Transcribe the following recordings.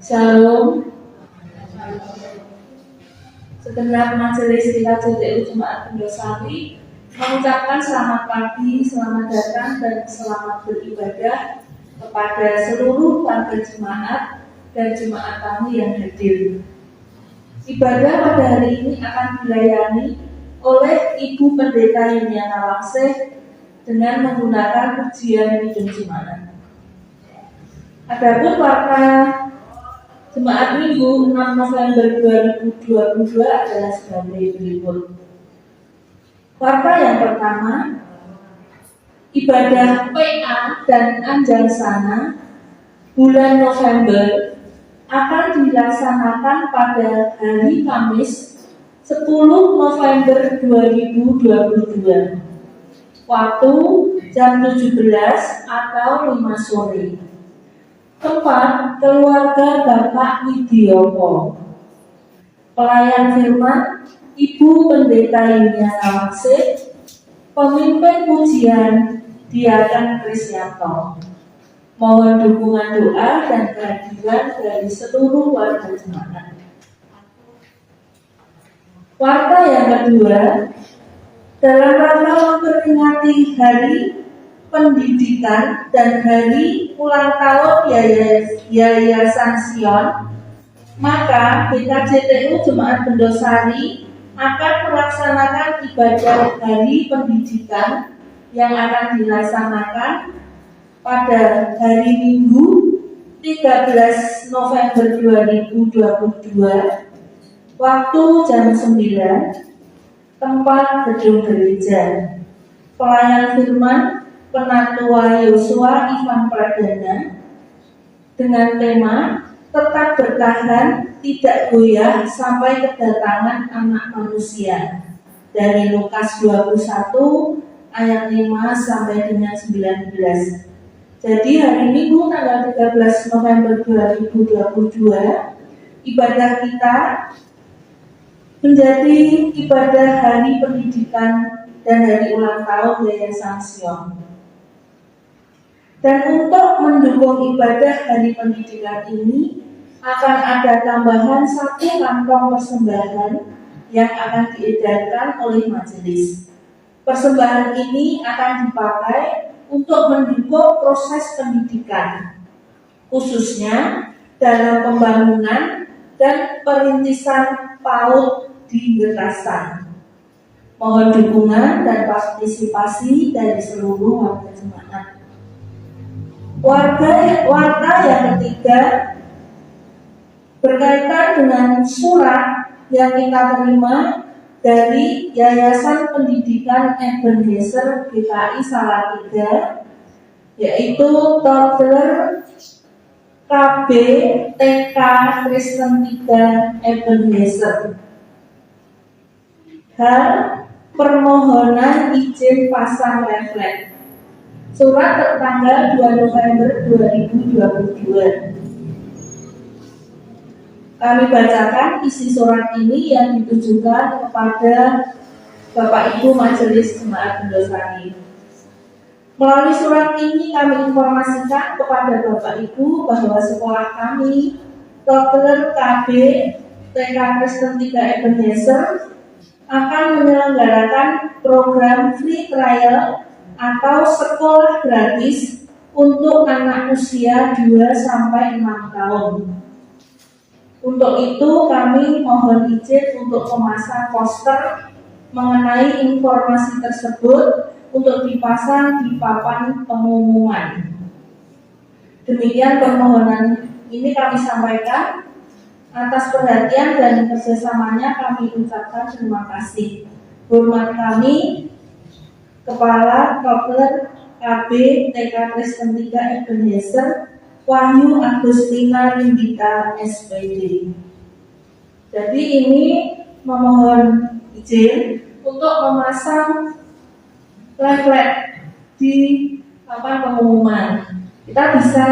Shalom. Segenap majelis kita JTU Jemaat Indosari mengucapkan selamat pagi, selamat datang dan selamat beribadah kepada seluruh warga jemaat dan jemaat tamu yang hadir. Ibadah pada hari ini akan dilayani oleh Ibu Pendeta Yuliana Wangseh dengan menggunakan pujian Hidup Jemaat. Adapun warta Jemaat Minggu 6 November 2022 adalah sebagai berikut. Warta yang pertama, ibadah PA dan Anjangsana bulan November akan dilaksanakan pada hari Kamis 10 November 2022, waktu jam 17 atau 5 sore. Tempat keluarga Bapak Widioko. Pelayan firman Ibu Pendeta Yuliana Wangseh, pemimpin pujian Diaken Krisyanto. Mohon dukungan doa dan kehadiran dari seluruh warga jemaat. Warta yang kedua, dalam rangka memperingati Hari Pendidikan dan Hari Ulang Tahun Yayasan Sion, maka BKJTU Jemaat Indosari akan melaksanakan ibadah Hari Pendidikan yang akan dilaksanakan pada hari Minggu 13 November 2022, waktu jam 9, tempat gedung gereja. Pelayan firman Penatua Yosua Ivan Pradana dengan tema tetap bertahan, tidak goyah sampai kedatangan Anak Manusia, dari Lukas 21 ayat 5 sampai dengan 19. Jadi hari Minggu tanggal 13 November 2022 ibadah kita menjadi ibadah Hari Pendidikan dan Hari Ulang Tahun Yayasan Sion. Dan untuk mendukung ibadah Hari Pendidikan ini akan ada tambahan 1 kantong persembahan yang akan diedarkan oleh majelis. Persembahan ini akan dipakai untuk mendukung proses pendidikan, khususnya dalam pembangunan dan perintisan PAUD di Getasan. Mohon dukungan dan partisipasi dari seluruh warga jemaat. Warta yang ketiga berkaitan dengan surat yang kita terima dari Yayasan Pendidikan Ebenezer GKI Salatiga, yaitu Toddler KB TK Kristen 3 Ebenezer. Hal permohonan izin pasang refleks. Surat tertanggal 2 November 2022. Kami bacakan isi surat ini yang ditujukan kepada Bapak Ibu Majelis Jemaat Indosari. Melalui surat ini kami informasikan kepada Bapak Ibu bahwa sekolah kami, Toddler KB TK Kristen 3 Ebenezer, akan menyelenggarakan program free trial atau sekolah gratis untuk anak usia 2-6 tahun. Untuk itu kami mohon izin untuk memasang poster mengenai informasi tersebut untuk dipasang di papan pengumuman. Demikian permohonan ini kami sampaikan. Atas perhatian dan kerjasamanya kami ucapkan terima kasih. Hormat kami Kepala Toddler KB TK Kristen 3 Ebenezer, Wahyu Agustina Rindita SPD. Jadi ini memohon izin untuk memasang leaflet di papan pengumuman. Kita bisa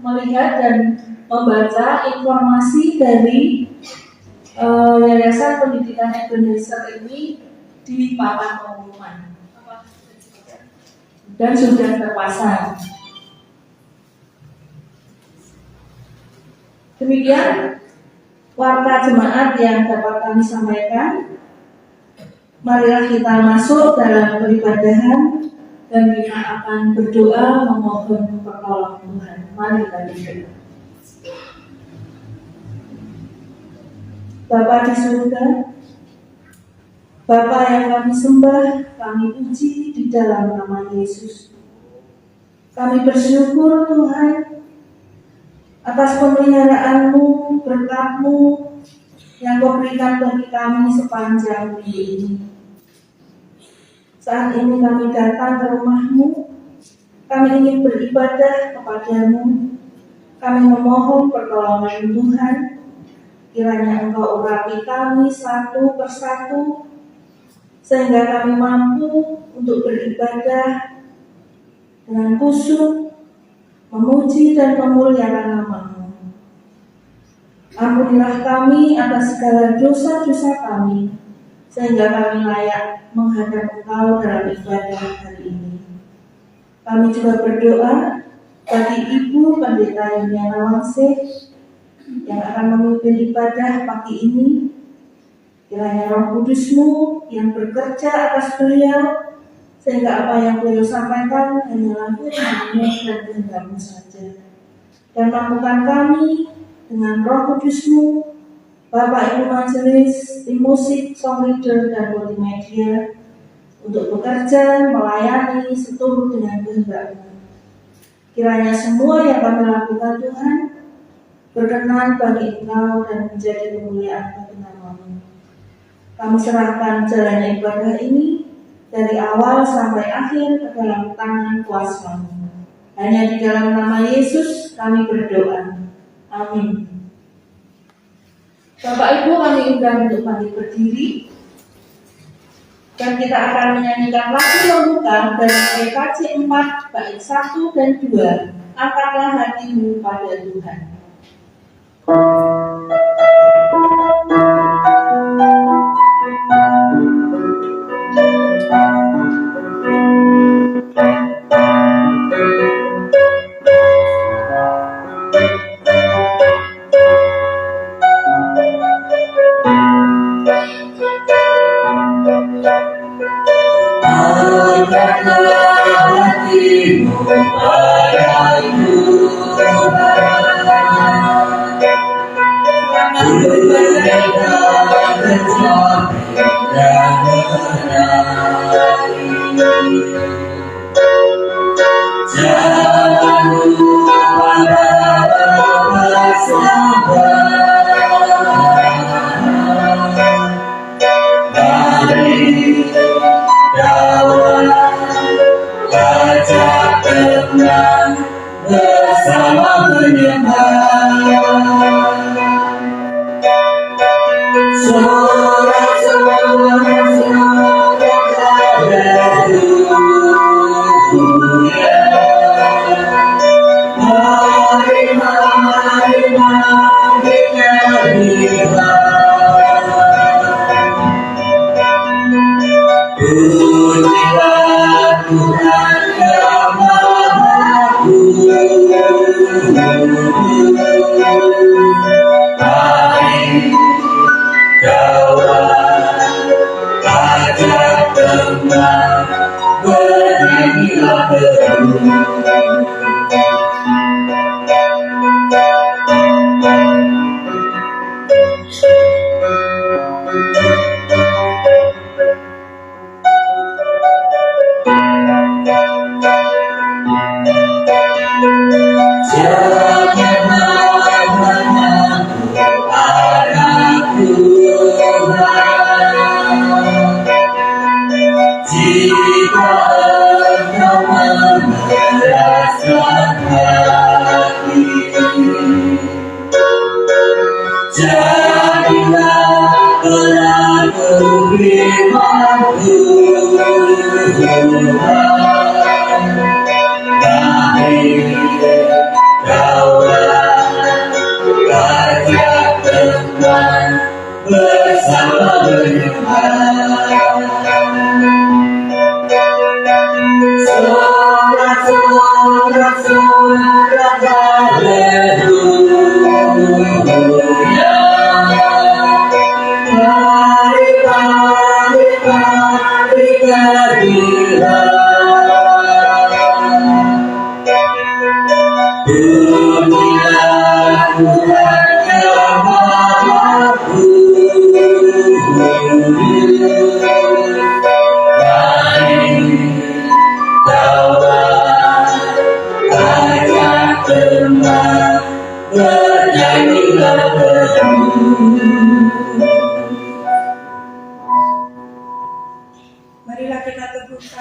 melihat dan membaca informasi dari Yayasan Pendidikan Ebenezer ini di papan pengumuman dan sudah terpasang. Demikian warta jemaat yang dapat kami sampaikan. Marilah kita masuk dalam peribadahan dan kita akan berdoa memohon pertolongan Tuhan. Mari kita berdoa. Bapa di surga, Bapa yang kami sembah, kami puji di dalam nama Yesus. Kami bersyukur Tuhan atas pemeliharaan-Mu, berkat-Mu yang Kau berikan bagi kami sepanjang minggu ini. Saat ini kami datang ke rumah-Mu, kami ingin beribadah kepada-Mu, kami memohon pertolongan Tuhan, kiranya Engkau urapi kami satu persatu, sehingga kami mampu untuk beribadah dengan khusyuk, memuji dan memuliakan nama-Mu. Ampunilah kami atas segala dosa-dosa kami, sehingga kami layak menghadap Engkau dalam ibadah hari ini. Kami juga berdoa bagi Ibu Pendeta Yuliana Wangsih yang akan memimpin ibadah pagi ini. Kiranya Roh Kudus-Mu yang bekerja atas beliau, sehingga apa yang beliau sampaikan hanyalah firman-Mu dan kehendak-Mu saja. Dan mampukan kami dengan Roh Kudus-Mu, Bapak Ibu Majelis, tim musik, song leader, dan multimedia, untuk bekerja, melayani, seturut dengan kehendak-Mu. Kiranya semua yang kami lakukan Tuhan berkenan bagi Engkau dan menjadi kemuliaan bagi nama-Mu. Kami serahkan jalannya ibadah ini dari awal sampai akhir ke dalam tangan kuasa-Mu. Hanya di dalam nama Yesus kami berdoa. Amin. Bapak Ibu, kami undang untuk mari berdiri dan kita akan menyanyikan lagu pembuka dari PKJ 4 bait 1 dan 2. Angkatlah hatimu pada Tuhan.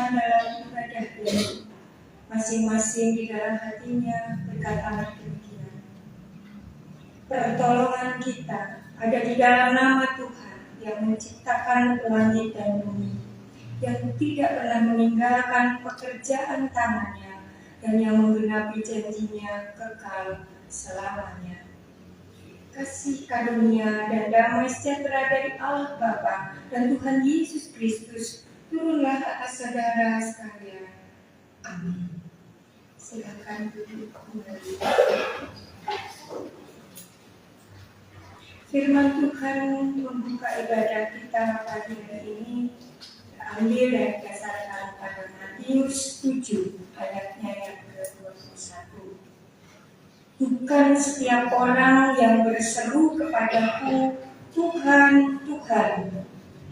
ketulusan dalam ibadah ini. Masing-masing di dalam hatinya berkata demikian. Pertolongan kita ada di dalam nama Tuhan yang menciptakan langit dan bumi, yang tidak pernah meninggalkan pekerjaan tangannya, dan yang menggenapi janjinya kekal selamanya. Kasih karunia dan damai sejahtera dari Allah Bapa dan Tuhan Yesus Kristus turunlah atas saudara sekalian. Amin. Silakan duduk kembali. Firman Tuhan membuka ibadah kita pagi hari ini terambil dan didasarkan pada Matius 7 ayatnya yang ke-21. Bukan setiap orang yang berseru kepadaku, Tuhan, Tuhan,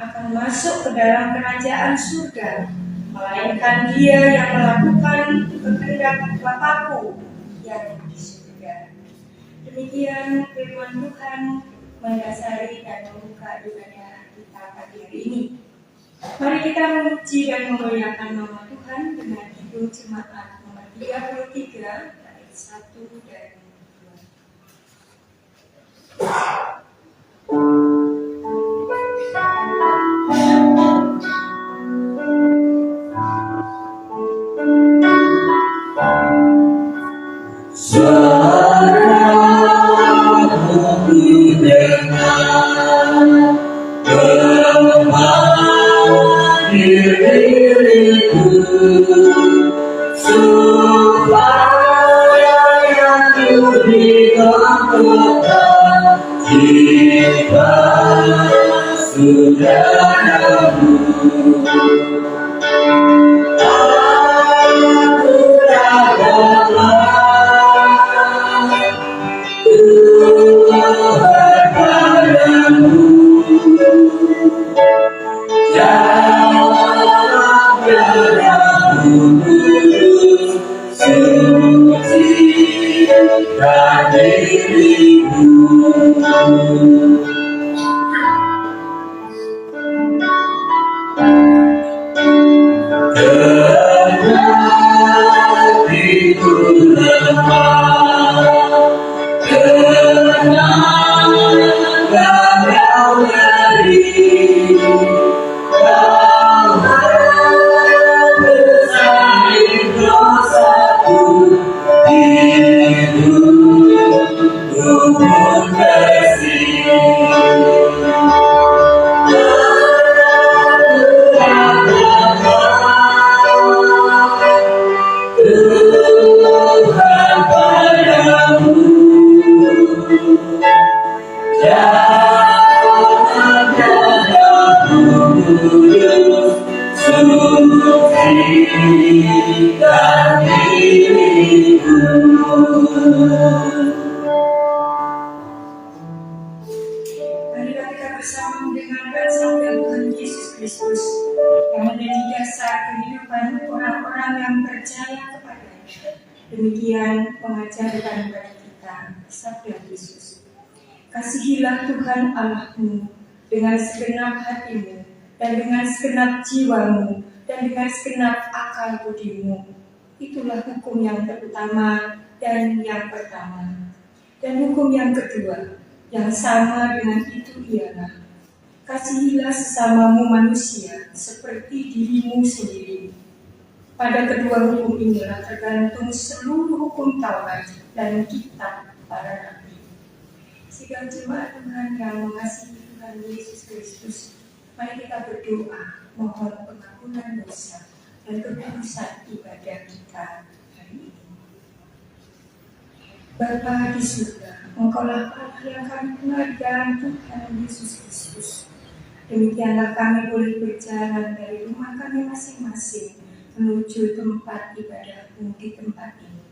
akan masuk ke dalam kerajaan surga, melainkan dia yang melakukan kehendak Bapa-Ku yang di surga. Demikian firman Tuhan mendasari dan membuka ibadah kita pagi hari ini. Mari kita memuji dan memuliakan nama Tuhan dengan Kidung Jemaat nomor 33 ayat 1 dan 'Kasihilah Tuhan Allahmu dengan segenap hatimu, dan dengan segenap jiwamu, dan dengan segenap akal budimu.' Itulah hukum yang terutama dan yang pertama. Dan hukum yang kedua, yang sama dengan itu ialah, kasihilah sesamamu manusia seperti dirimu sendiri. Pada kedua hukum inilah tergantung seluruh hukum Taurat dan kitab para nabi. Sidang jemaat Tuhan yang mengasihi Tuhan Yesus Kristus, mari kita berdoa mohon pengampunan dosa dan kekudusan ibadah kita hari ini. Bapa di surga, Engkaulah Allah yang kami kenal di dalam Tuhan Yesus Kristus. Demikianlah kami boleh berjalan dari rumah kami masing-masing menuju tempat ibadah-Mu di tempat ini.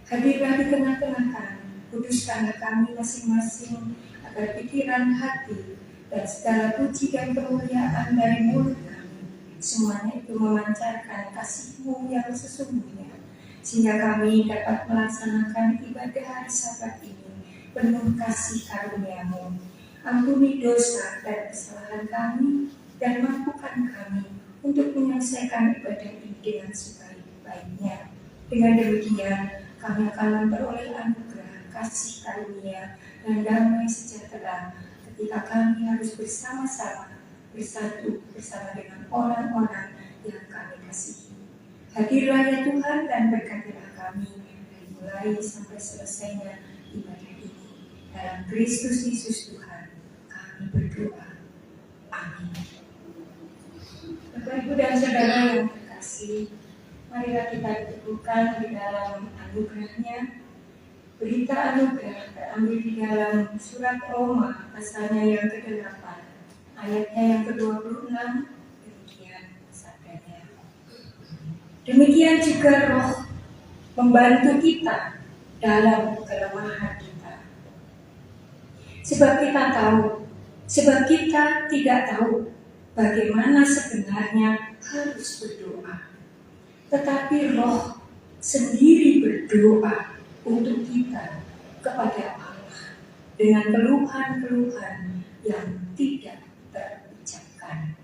Hadirlah di tengah-tengah kami, kuduskanlah kami masing-masing agar pikiran, hati, dan segala puji dan kemuliaan dari mulut kami semuanya itu memancarkan kasih-Mu yang sesungguhnya, sehingga kami dapat melaksanakan ibadah hari Sabat ini penuh kasih karunia-Mu. Ampuni dosa dan kesalahan kami dan mampukan kami untuk menyelesaikan ibadah ini dengan sebaik-baiknya. Dengan demikian, kami akan memperoleh anugerah, kasih karunia, dan damai sejahtera ketika kami harus bersama-sama bersatu bersama dengan orang-orang yang kami kasihi. Hadirlah ya Tuhan dan berkatilah kami dari mulai sampai selesainya ibadah ini. Dalam Kristus Yesus Tuhan, kami berdoa. Amin. Bapak, Ibu, dan Saudara yang terkasih, marilah kita diteguhkan di dalam anugerahnya. Berita anugerah terambil di dalam surat Roma pasalnya yang ke-8, ayatnya yang ke-26, demikian sabdanya. Demikian juga Roh membantu kita dalam kelemahan kita. Sebab kita tidak tahu bagaimana sebenarnya harus berdoa. Tetapi Roh sendiri berdoa untuk kita kepada Allah dengan keluhan-keluhan yang tidak terucapkan.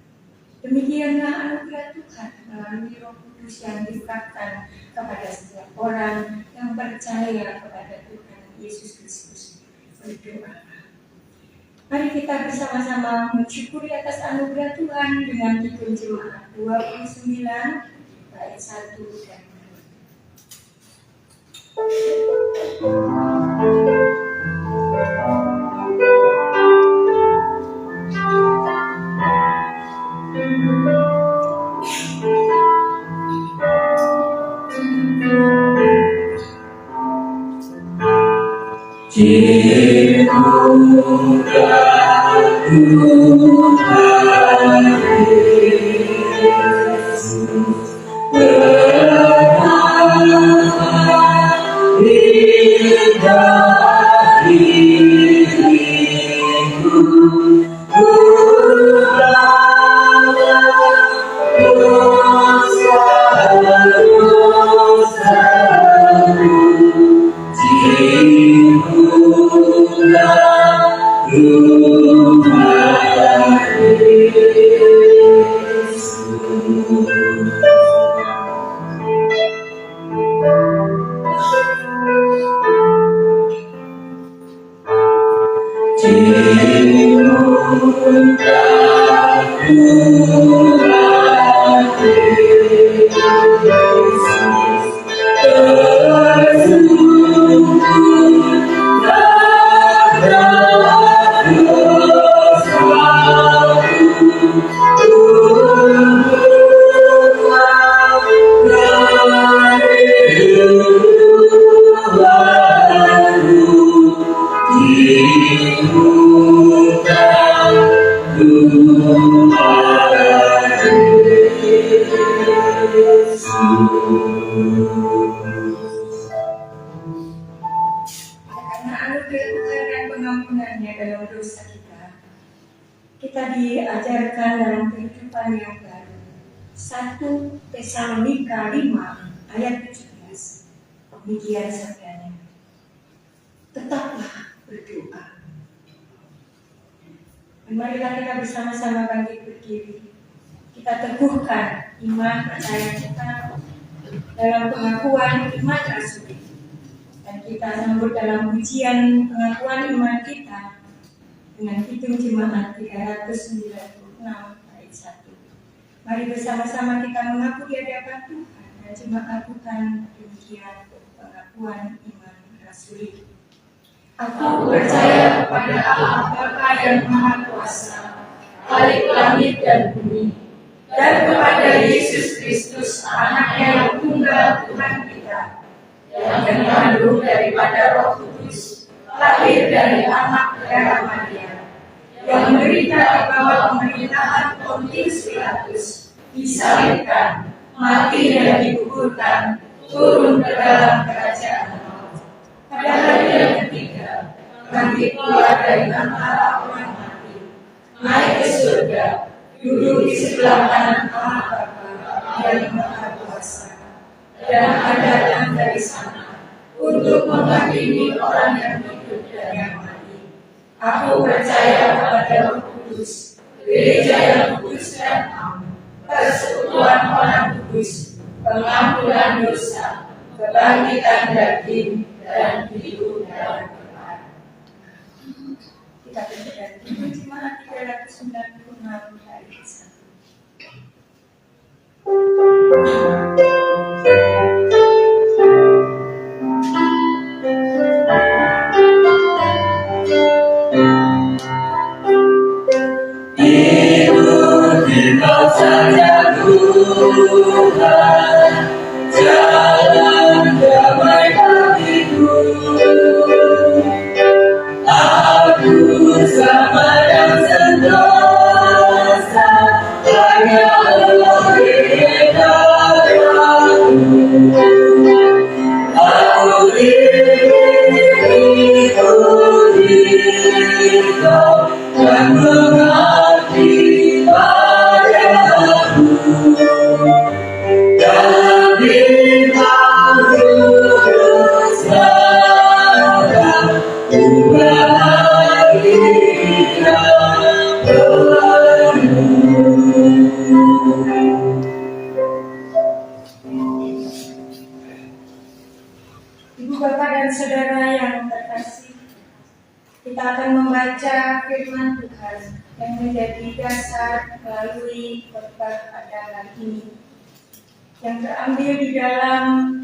Demikianlah anugerah Tuhan melalui Roh Kudus yang diungkapkan kepada setiap orang yang percaya kepada Tuhan Yesus Kristus. Berdoa. Mari kita bersama-sama mensyukuri atas anugerah Tuhan dengan Kidung Jemaat 29 bait 1 dan 1 Tesalonika 5 ayat 17. Demikian sabdanya. Tetaplah berdoa. Marilah kita bersama-sama bangkit berdiri. Kita teguhkan iman percaya kita dalam pengakuan iman rasuli. Dan kita sambut dalam ujian pengakuan iman kita dengan Kidung Jemaat 396 bait 1. Mari bersama-sama kita mengaku di hadapan Tuhan dan jemaat Tuhan demikian pengakuan iman rasuli. Aku percaya kepada Allah Bapa yang Maha Kuasa, Khalik langit dan bumi, dan kepada Yesus Kristus, Anaknya yang tunggal Tuhan kita, yang mengandung daripada Roh Kudus, lahir dari anak darah Maria, yang menderita di bawah pemerintahan Pontius Pilatus, disalibkan, mati dan dikuburkan, turun ke dalam kerajaan maut. Pada hari yang ketiga, bangkit keluar dari antara orang mati, naik ke surga, duduk di sebelah kanan Allah Bapa yang Maha Kuasa, dan akan datang dari sana untuk menghakimi orang yang hidup dan yang mati. Aku percaya kepada Roh Kudus, gereja yang kudus dan am, persekutuan orang kudus, pengampunan dosa, kebangkitan daging, dan hidup yang kekal. Kita berdoa jemaat 396 hari ke-1. Ikutilah saja Tuhan, jalan damai bagiku. Aku sama dan sentosa, hanya Allah hidayahku. Aku ikuti Kau dan mengabdi padamu. Dalam bintang lurus langkah, ku bahagia Ibu, Bapak, dan Saudara yang terkasih, kita akan membaca firman Tuhan yang menjadi dasar melalui khotbah pada hari ini, yang terambil di dalam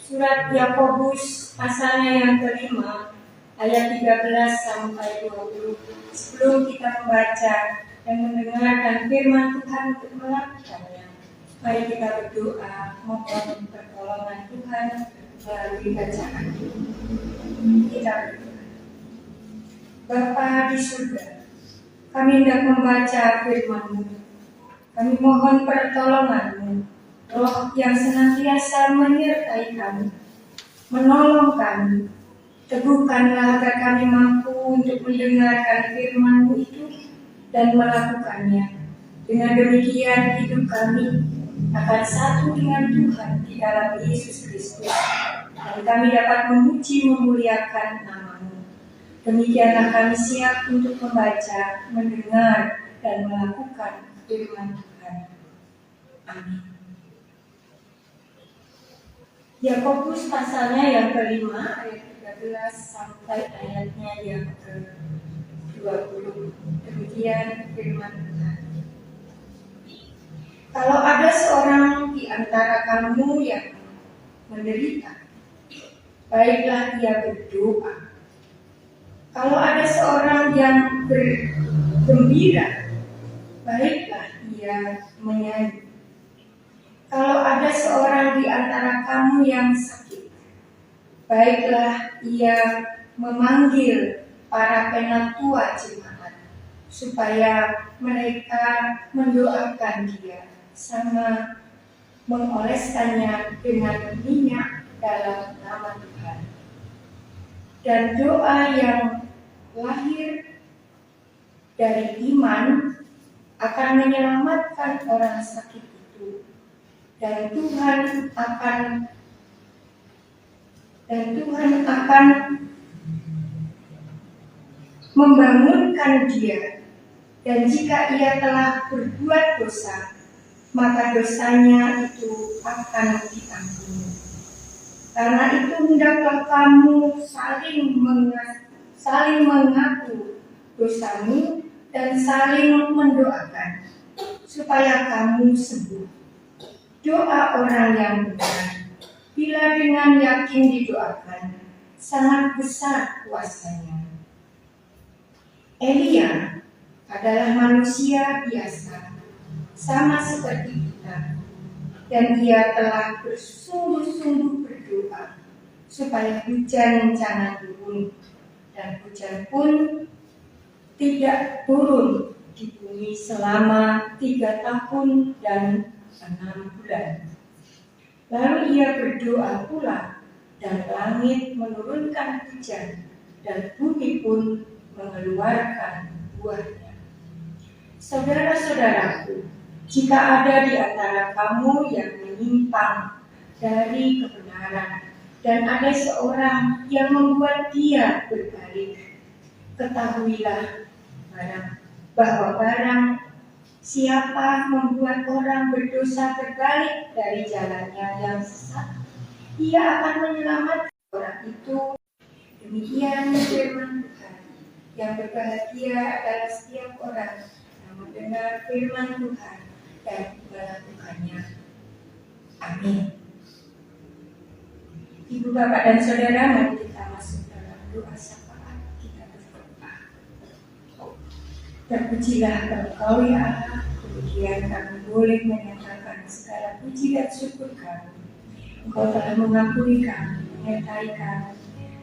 surat Yakobus pasalnya yang kelima, ayat 13 sampai 20. Sebelum kita membaca dan mendengarkan firman Tuhan untuk melakukannya, mari kita berdoa mohon pertolongan Tuhan melalui bacaan. Kita berdoa. Bapa di surga, kami hendak membaca firman-Mu. Kami mohon pertolongan-Mu, Roh yang senantiasa menyertai kami, menolong kami. Teguhkanlah agar kami mampu untuk mendengarkan firman-Mu itu dan melakukannya. Dengan demikian hidup kami akan satu dengan Tuhan di dalam Yesus Kristus, dan kami dapat memuji memuliakan nama-Mu. Demikianlah kami siap untuk membaca, mendengar, dan melakukan firman Tuhan. Amin. Yakobus pasalnya yang kelima, ayat 13 sampai ayatnya yang ke-20. Demikian firman Tuhan. Kalau ada seorang di antara kamu yang menderita, baiklah ia berdoa. Kalau ada seorang yang bergembira, baiklah ia menyanyi. Kalau ada seorang di antara kamu yang sakit, baiklah ia memanggil para penatua jemaat, supaya mereka mendoakan dia, sama mengoleskannya dengan minyak dalam nama Tuhan. Dan doa yang lahir dari iman akan menyelamatkan orang sakit itu, dan Tuhan akan membangunkan dia. Dan jika ia telah berbuat dosa, maka dosanya itu akan diampuni. Karena itu hendaklah kamu saling mengaku dosamu dan saling mendoakan, supaya kamu sembuh. Doa orang yang benar, bila dengan yakin didoakan, sangat besar kuasanya. Elia adalah manusia biasa, sama seperti kita, dan ia telah bersungguh-sungguh berdoa supaya hujan jangan turun, dan hujan pun tidak turun di bumi selama 3 tahun dan 6 bulan. Lalu ia berdoa pula, dan langit menurunkan hujan, dan bumi pun mengeluarkan buahnya. Saudara-saudaraku, jika ada di antara kamu yang menyimpang dari kebenaran, dan ada seorang yang membuat dia berbalik, ketahuilah bahwa barang Siapa membuat orang berdosa berbalik dari jalannya yang sesat, ia akan menyelamatkan orang itu. Demikian firman Tuhan. Yang berbahagia adalah setiap orang yang mendengar firman Tuhan dan melakukannya. Amin. Ibu, bapak, dan saudara, mari kita masuk dalam doa syafaat. Kita berdoa. Terpujilah Engkau ya Allah. Kemudian kami boleh menyatakan segala puji dan syukur kami. Engkau telah mengampuni kami, menyertai kami,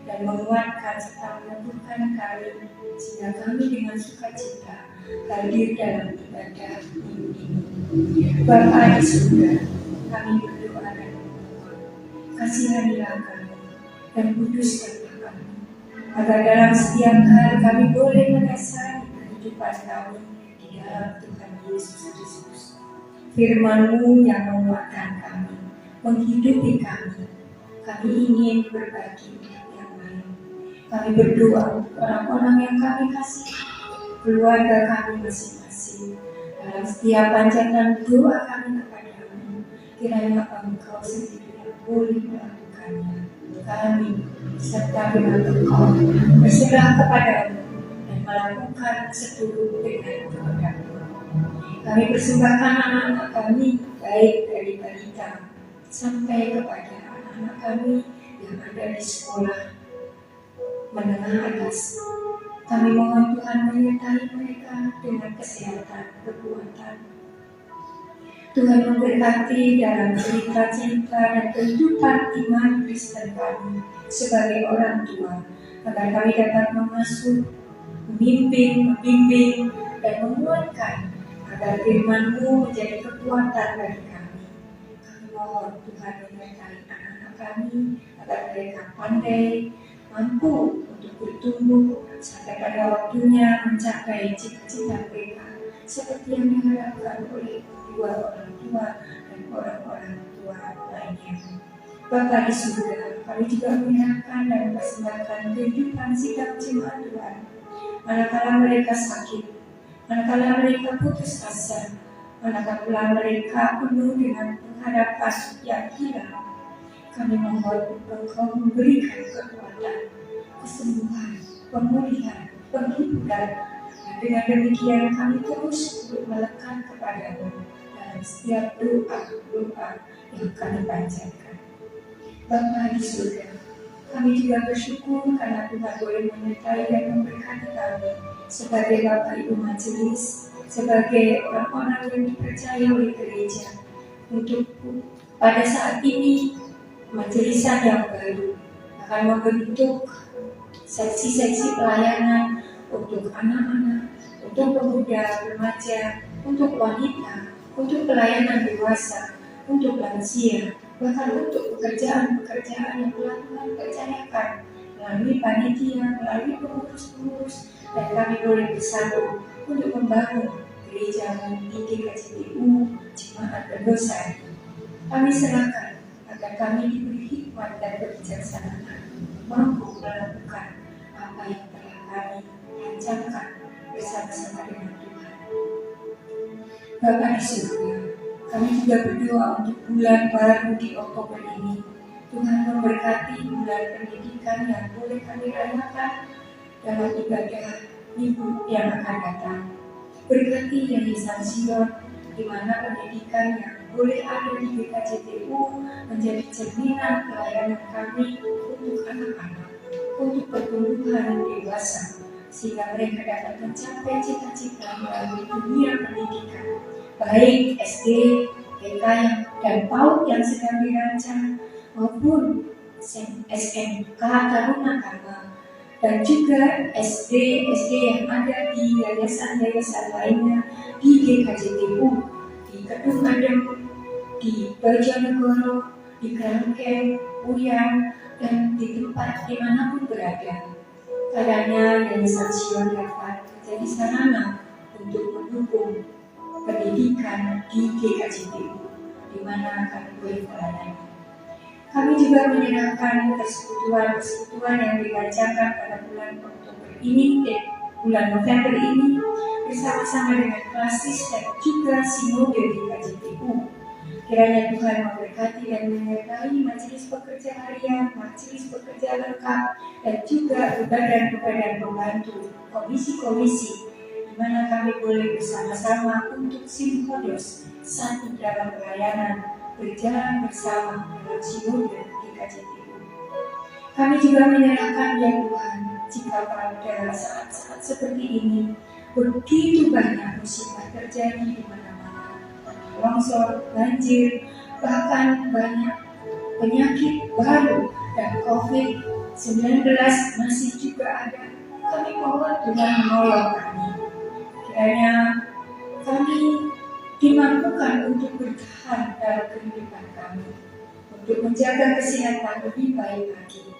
dan menguatkan serta meneguhkan kami, sehingga kami dengan sukacita hadir dalam ibadah minggu ini. Bapa di surga, kami berdoa dan memohon, kasihanilah kami dan kuduskanlah kami, agar dalam setiap hal kami boleh mendasari kehidupan kami di dalam Tuhan Yesus Kristus. Firman-Mu yang menguatkan kami, menghidupi kami. Kami ingin berbagi dengan yang lain. Kami berdoa untuk orang-orang yang kami kasih, keluarga kami masing-masing. Dalam setiap panjatan doa kami kepadamu, kiranya Engkau sendiri yang boleh melakukannya. Kami serta dengan Engkau berserah kepadamu dan melakukan seluruh dengan kehendak-Mu. Kami persembahkan anak-anak kami, baik dari balita sampai kepada anak-anak kami yang ada di sekolah menengah atas. Kami mohon Tuhan menyertai mereka dengan kesehatan, kekuatan. Tuhan memberkati dalam cerita-cerita dan kehidupan iman Kristen kami sebagai orang tua, agar kami dapat mengasuh, membimbing, dan menguatkan agar firman-Mu menjadi kekuatan bagi kami. Kami mohon Tuhan menyertai anak-anak kami agar mereka pandai, mampu untuk bertumbuh sampai pada waktunya mencapai cita-cita mereka seperti yang diharapkan oleh kedua orang tua dan orang-orang tua lainnya. Bapa di surga, kami juga menyerahkan dan mempersembahkan kehidupan sikap jemaat Tuhan. Manakala mereka sakit, manakala mereka putus asa, manakala mereka penuh dengan pengharapan yang hilang, kami mohon Engkau memberikan kekuatan, kesembuhan, pemulihan, penghiburan. Dan dengan demikian kami terus melekat kepadamu dalam setiap doa-doa yang kami panjatkan. Bapa di surga, kami juga bersyukur karena Tuhan boleh menyertai dan memberkati kami sebagai Bapak Ibu Majelis, sebagai orang-orang yang dipercaya oleh gereja untuk pada saat ini majelisan yang baru akan membentuk seksi-seksi pelayanan untuk anak-anak, untuk pemuda, remaja, untuk wanita, untuk pelayanan dewasa, untuk lansia, bahkan untuk pekerjaan-pekerjaan yang telah Tuhan percayakan melalui panitia, melalui pengurus-pengurus, dan kami boleh bersatu untuk membangun gereja di KJTU Jemaat Berdosa. Kami serahkan agar kami diberi hikmat dan kebijaksanaan, mampu melakukan apa yang telah kami rancangkan bersama-sama dengan Tuhan. Bapa di surga, kami juga berdoa untuk bulan baru di Oktober ini. Tuhan memberkati bulan pendidikan yang boleh kami rayakan dalam ibadah minggu yang akan datang. Berkati Yayasan Sion, di mana pendidikan yang boleh ada di GKJTU menjadi cerminan pelayanan kami untuk anak-anak, untuk pertumbuhan dewasa, sehingga mereka dapat mencapai cita-cita melalui dunia pendidikan, baik SD, TK dan PAUD yang sedang dirancang, maupun SMK Taruna Karma, dan juga SD yang ada di yayasan-yayasan lainnya di GKJTU, di Kedung Adem, di Bojonegoro, di Kerangkeng, Uyang, dan di tempat dimanapun berada. Karena Yayasan Sion dapat menjadi sarana untuk mendukung pendidikan di GKJTU, di mana kami boleh melayani. Kami juga menyerahkan persekutuan yang dibacakan pada bulan Oktober ini, bulan November ini, bersama-sama dengan klasis dan juga sinode di KJTU. Kiranya Tuhan memberkati dan menyertai majelis pekerja harian, majelis pekerja lengkap, dan juga badan-badan pembantu, komisi-komisi, di mana kami boleh bersama-sama untuk sinkodos, satu dalam pelayanan, berjalan bersama dalam sinode di KJTU. Kami juga menyerahkan ya Tuhan, jika pada saat-saat seperti ini, begitu banyak musibah terjadi di mana-mana, longsor, banjir, bahkan banyak penyakit baru dan COVID-19 masih juga ada. Kami mohon Tuhan menolong kami. Kiranya kami dimampukan untuk bertahan dalam kehidupan kami, untuk menjaga kesehatan lebih baik lagi,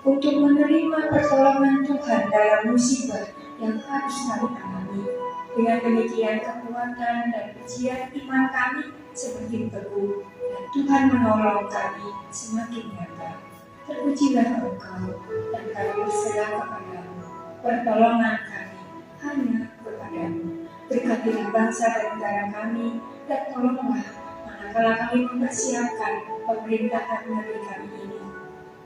untuk menerima pertolongan Tuhan dalam musibah yang harus kami alami. Dengan demikian kekuatan dan ujian iman kami semakin teguh dan Tuhan menolong kami semakin nyata. Terpujilah Engkau dan kami berserah kepadamu. Pertolongan kami hanya kepadamu. Berkatilah bangsa dan negara kami dan tolonglah manakala kami mempersiapkan pemerintahan negeri kami ini,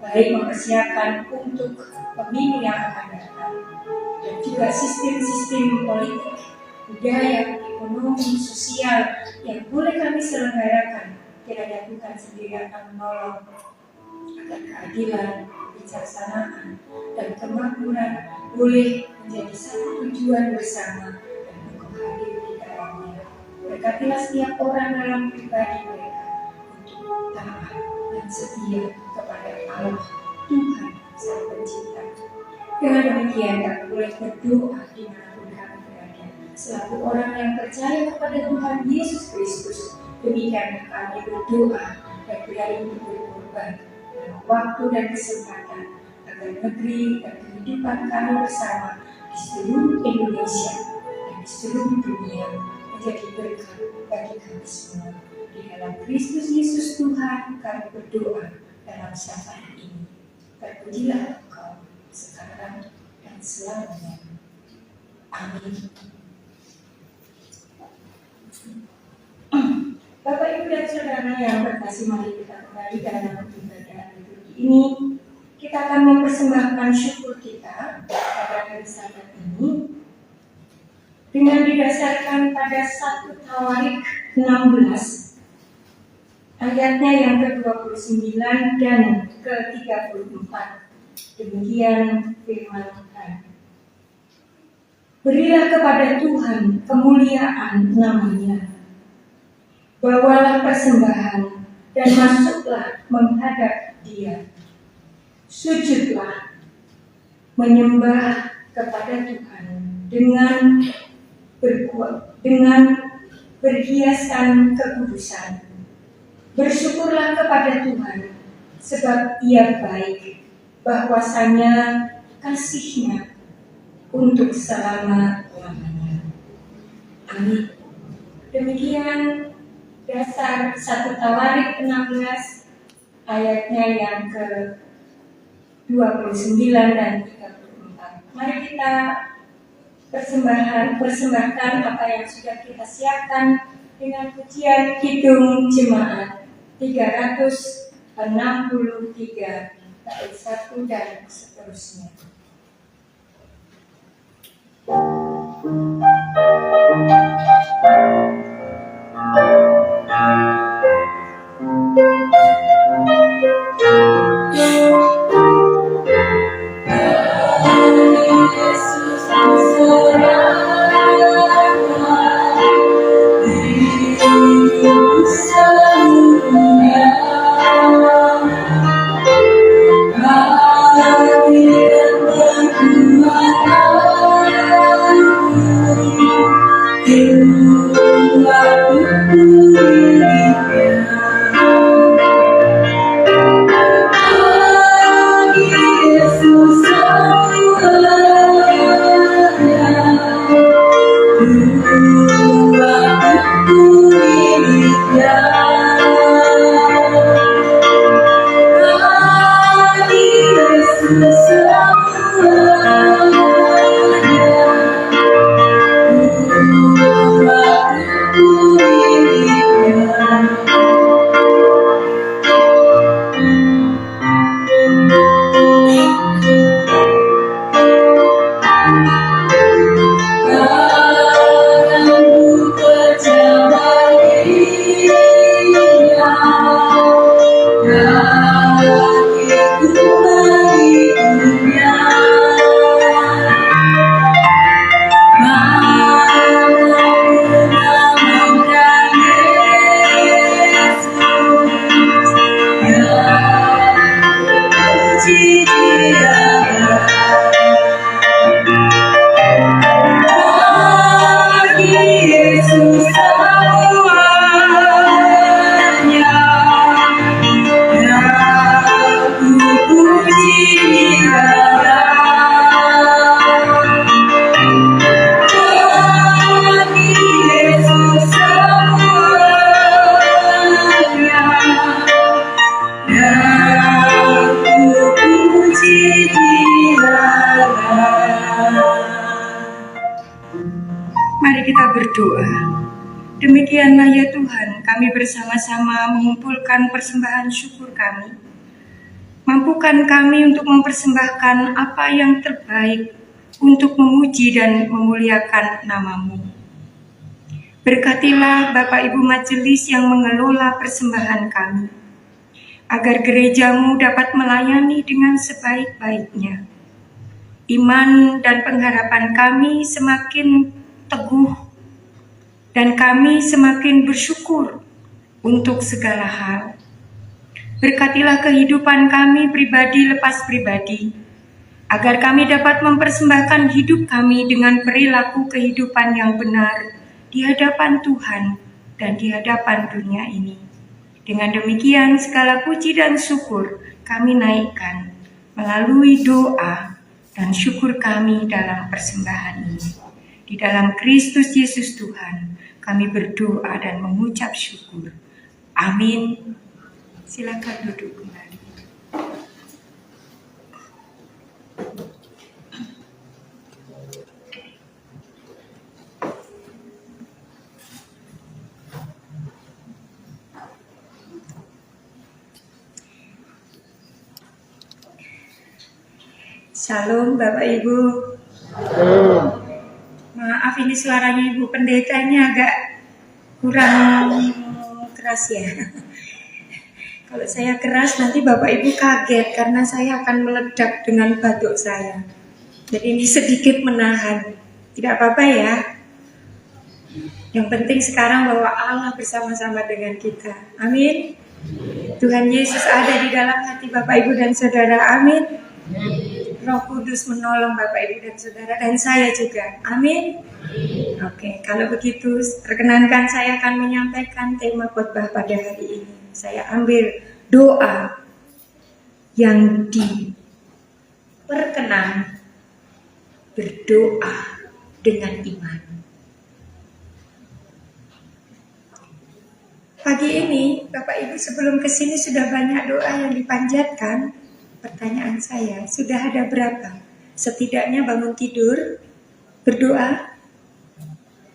baik mempersiapkan untuk pemilu yang akan datang dan juga sistem-sistem politik, budaya, ekonomi, sosial yang boleh kami selenggarakan. Kiranya Tuhan sendiri akan menolong agar keadilan, kebijaksanaan, dan kemakmuran boleh menjadi satu tujuan bersama dan Engkau hadir di dalamnya. Berkatilah setiap orang dalam pribadi mereka untuk taat dan setia kepada Allah Tuhan Sang Pencipta. Dengan demikian kami boleh berdoa dimanapun kami berada, selaku orang yang percaya kepada Tuhan Yesus Kristus. Demikian kami berdoa dan berani untuk berkorban dalam waktu dan kesempatan agar negeri dan kehidupan kami bersama di seluruh Indonesia dan di seluruh dunia menjadi berkat bagi kami semua. Di dalam Kristus Yesus Tuhan kami berdoa dalam syafaat ini. Terpujilah Engkau sekarang dan selamanya. Amin. Bapak, Ibu, dan Saudara yang terkasih, mari kita kembali dalam ibadah liturgi ini. Kita akan mempersembahkan syukur kita pada hari Sabat ini dengan didasarkan pada 1 Tawarik 16 ayatnya yang ke-29 dan ke-34. Demikian firman Tuhan. Berilah kepada Tuhan kemuliaan namanya. Bawalah persembahan dan masuklah menghadap Dia. Sujudlah menyembah kepada Tuhan dengan berhiasan kekudusan. Bersyukurlah kepada Tuhan sebab Ia baik, bahwasanya kasih-Nya untuk selama-lamanya. Amin. Demikian dasar 1 Tawarik 16 ayatnya yang ke-29 dan 34. Mari kita persembahkan apa yang sudah kita siapkan dengan pujian Kidung Jemaat 363 bait 1 dan seterusnya. Mari kita berdoa. Demikianlah ya Tuhan, kami bersama-sama mengumpulkan persembahan syukur kami. Mampukan kami untuk mempersembahkan apa yang terbaik untuk memuji dan memuliakan nama-Mu. Berkatilah Bapak Ibu Majelis yang mengelola persembahan kami, agar gereja-Mu dapat melayani dengan sebaik-baiknya. Iman dan pengharapan kami semakin teguh, dan kami semakin bersyukur untuk segala hal. Berkatilah kehidupan kami pribadi lepas pribadi, agar kami dapat mempersembahkan hidup kami dengan perilaku kehidupan yang benar di hadapan Tuhan dan di hadapan dunia ini. Dengan demikian segala puji dan syukur kami naikkan melalui doa dan syukur kami dalam persembahan ini. Di dalam Kristus Yesus Tuhan kami berdoa dan mengucap syukur. Amin. Silakan duduk kembali. Shalom Bapak Ibu. Maaf ini suaranya Ibu Pendetanya agak kurang keras ya. Kalau saya keras nanti Bapak Ibu kaget karena saya akan meledak dengan batuk saya. Jadi ini sedikit menahan. Tidak apa-apa ya. Yang penting sekarang bahwa Allah bersama-sama dengan kita. Amin. Tuhan Yesus ada di dalam hati Bapak Ibu dan Saudara. Amin. Roh Kudus menolong Bapak Ibu dan Saudara dan saya juga. Amin. Oke, kalau begitu perkenankan saya akan menyampaikan tema khotbah pada hari ini. Saya ambil doa yang diperkenan, berdoa dengan iman. Pagi ini Bapak Ibu sebelum kesini sudah banyak doa yang dipanjatkan. Pertanyaan saya, sudah ada berapa? Setidaknya bangun tidur, berdoa?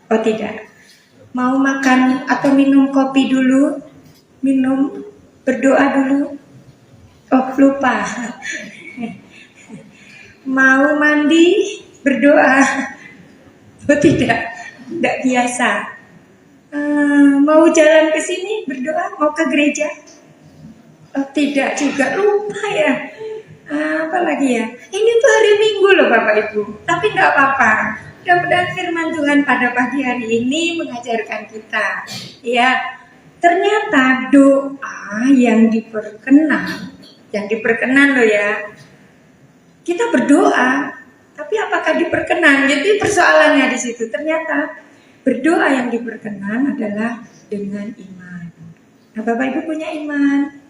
Oh tidak. Mau makan atau minum kopi dulu? Minum, berdoa dulu? Oh lupa. Mau mandi, berdoa? Oh tidak biasa. Mau jalan ke sini, berdoa? Mau ke gereja? Oh, tidak juga, lupa ya. Apa lagi ya? Ini tuh hari Minggu loh Bapak Ibu. Tapi nggak apa-apa. Mudah-mudahan firman Tuhan pada pagi hari ini mengajarkan kita. Ya, ternyata doa yang diperkenan loh ya. Kita berdoa, tapi apakah diperkenan? Jadi persoalannya di situ. Ternyata berdoa yang diperkenan adalah dengan iman. Nah, Bapak Ibu punya iman?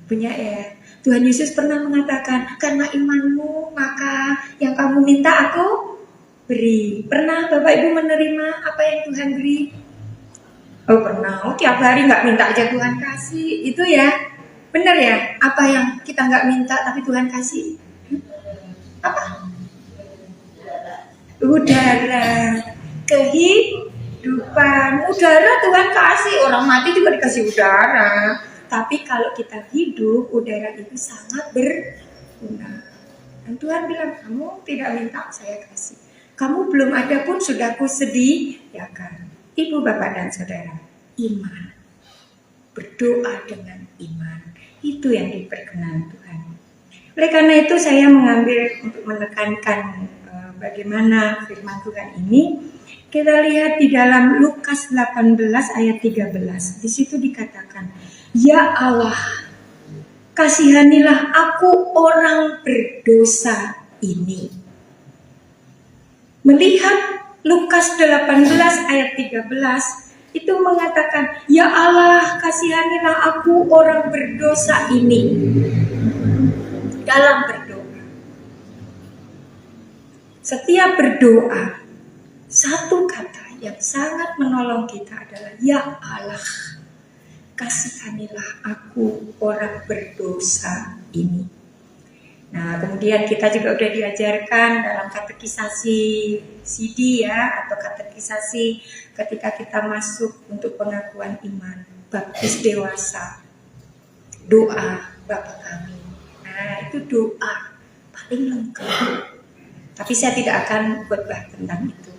Punya ya. Tuhan Yesus pernah mengatakan, karena imanmu maka yang kamu minta aku beri. Pernah Bapak Ibu menerima apa yang Tuhan beri? Oh pernah. Oh tiap hari nggak minta aja Tuhan kasih. Itu ya. Benar ya? Apa yang kita nggak minta tapi Tuhan kasih? Apa? Udara. Kehidupan. Udara Tuhan kasih. Orang mati juga dikasih udara. Tapi kalau kita hidup, udara itu sangat berguna. Dan Tuhan bilang, kamu tidak minta, saya kasih. Kamu belum ada pun sudah ku sediakan. Ibu, Bapak, dan Saudara, iman. berdoa dengan iman. Itu yang diperkenan Tuhan. Oleh karena itu saya mengambil untuk menekankan bagaimana firman Tuhan ini. Kita lihat di dalam Lukas 18 ayat 13. Di situ dikatakan, "Ya Allah, kasihanilah aku orang berdosa ini." Melihat Lukas 18 ayat 13 itu mengatakan, "Ya Allah, kasihanilah aku orang berdosa ini." Dalam berdoa, setiap berdoa, satu kata yang sangat menolong kita adalah, "Ya Allah, kasihanilah aku orang berdosa ini." Nah, kemudian kita juga udah diajarkan dalam katekisasi CD ya, atau katekisasi ketika kita masuk untuk pengakuan iman, baptis dewasa, doa Bapa kami. Nah, itu doa paling lengkap. Tapi saya tidak akan khotbah tentang itu.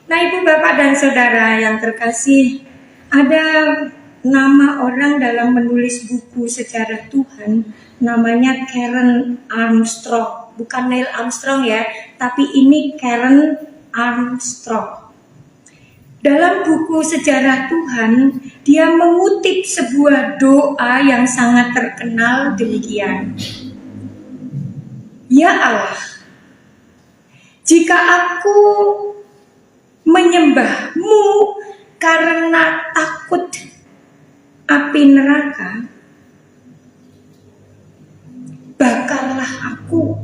Nah, Ibu, Bapak, dan Saudara yang terkasih, ada nama orang dalam menulis buku sejarah Tuhan, namanya Karen Armstrong. Bukan Neil Armstrong ya, tapi ini Karen Armstrong. Dalam buku sejarah Tuhan, dia mengutip sebuah doa yang sangat terkenal demikian. "Ya Allah, jika aku menyembah-Mu karena takut api neraka, bakarlah aku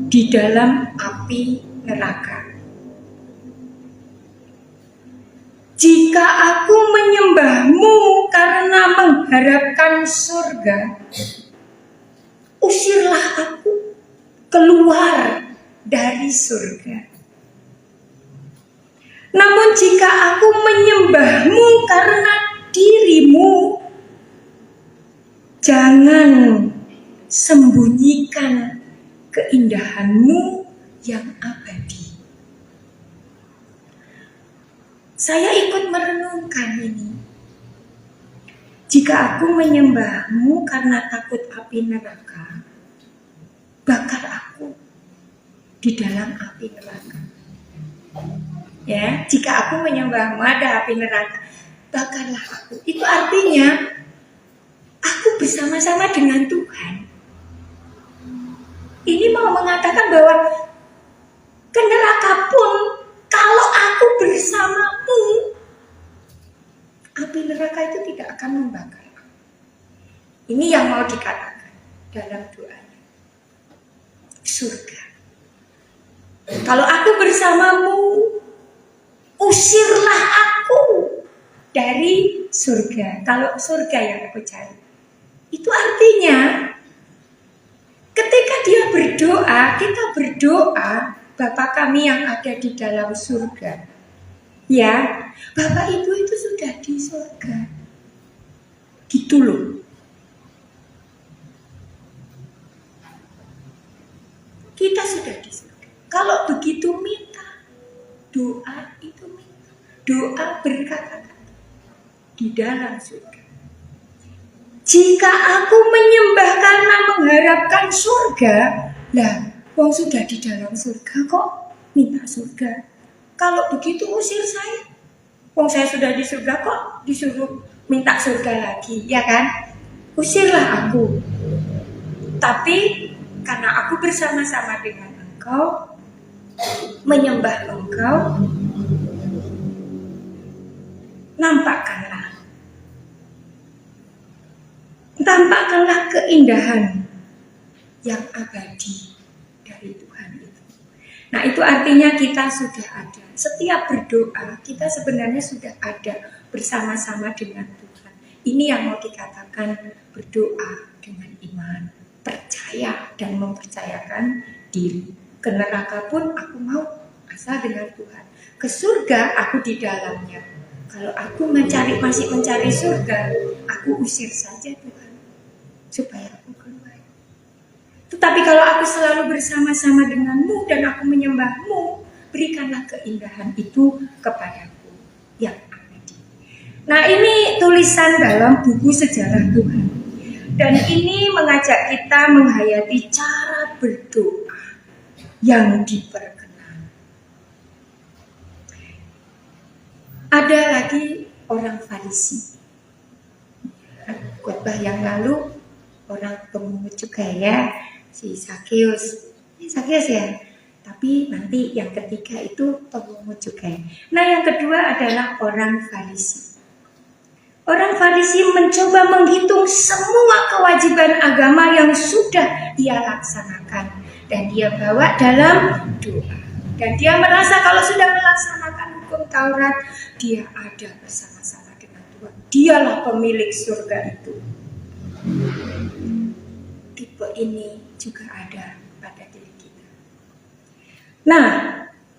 di dalam api neraka. Jika aku menyembah-Mu karena mengharapkan surga, usirlah aku keluar dari surga. Namun jika aku menyembah-Mu karena diri-Mu, jangan sembunyikan keindahan-Mu yang abadi." Saya ikut merenungkan ini. Jika aku menyembah-Mu karena takut api neraka, bakar aku di dalam api neraka. Ya, jika aku menyembah-Mu ada api neraka, bakarlah aku. Itu artinya aku bersama-sama dengan Tuhan. Ini mau mengatakan bahwa ke neraka pun kalau aku bersama-Mu, api neraka itu tidak akan membakar aku. Ini yang mau dikatakan dalam doanya. Surga. Kalau aku bersama-Mu, usirlah aku dari surga. Kalau surga yang aku cari. Itu artinya ketika dia berdoa, kita berdoa, "Bapa kami yang ada di dalam surga." Ya, Bapak Ibu itu sudah di surga. Gitu loh. Kita sudah di surga. Kalau begitu minta, doa itu minta. Doa berkata-kata di dalam surga. Jika aku menyembah karena mengharapkan surga, lah, wong sudah di dalam surga kok minta surga. Kalau begitu usir saya. Wong saya sudah di surga kok disuruh minta surga lagi, ya kan? Usirlah aku. Tapi karena aku bersama-sama dengan Engkau, menyembah Engkau, tampakkanlah keindahan yang abadi dari Tuhan itu. Nah, itu artinya kita sudah ada. Setiap berdoa, kita sebenarnya sudah ada bersama-sama dengan Tuhan. Ini yang mau dikatakan berdoa dengan iman, percaya dan mempercayakan diri. Ke neraka pun aku mau asal dengan Tuhan. Ke surga aku di dalamnya. Kalau aku masih mencari surga, aku usir saja Tuhan, supaya aku keluar. Tetapi kalau aku selalu bersama-sama dengan-Mu dan aku menyembah-Mu, berikanlah keindahan itu kepadaku yang abadi. Nah, ini tulisan dalam buku sejarah Tuhan. Dan ini mengajak kita menghayati cara berdoa yang diperkenan. Ada lagi orang Farisi. Khotbah yang lalu orang pemungut cukai ya, si Sakeus. Sakeus ya. Tapi nanti yang ketiga itu pemungut cukai. Nah, yang kedua adalah orang Farisi. Orang Farisi mencoba menghitung semua kewajiban agama yang sudah dia laksanakan. Dan dia bawa dalam doa. Dan dia merasa kalau sudah melaksanakan hukum Taurat, dia ada bersama-sama dengan Tuhan. Dialah pemilik surga itu. Tipe ini juga ada pada diri kita. Nah,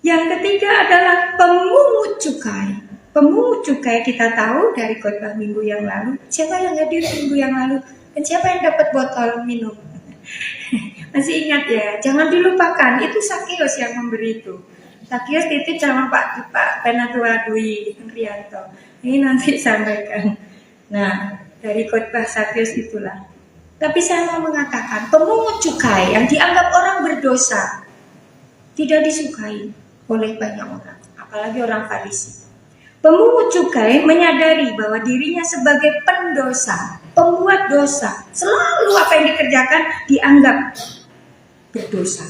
yang ketiga adalah pemungut cukai. Pemungut cukai kita tahu dari khotbah minggu yang lalu. Siapa yang hadir minggu yang lalu? Dan siapa yang dapat botol minum? Masih ingat ya? Jangan dilupakan, itu Sakeus yang memberi itu. Sakeus titip sama Pak Penatua Dwi Henrianto. Ini nanti sampaikan. Nah, dari khotbah Sakeus itulah. Tapi saya mau mengatakan, pemungut cukai yang dianggap orang berdosa tidak disukai oleh banyak orang, apalagi orang Farisi. Pemungut cukai menyadari bahwa dirinya sebagai pendosa, pembuat dosa, selalu apa yang dikerjakan dianggap berdosa.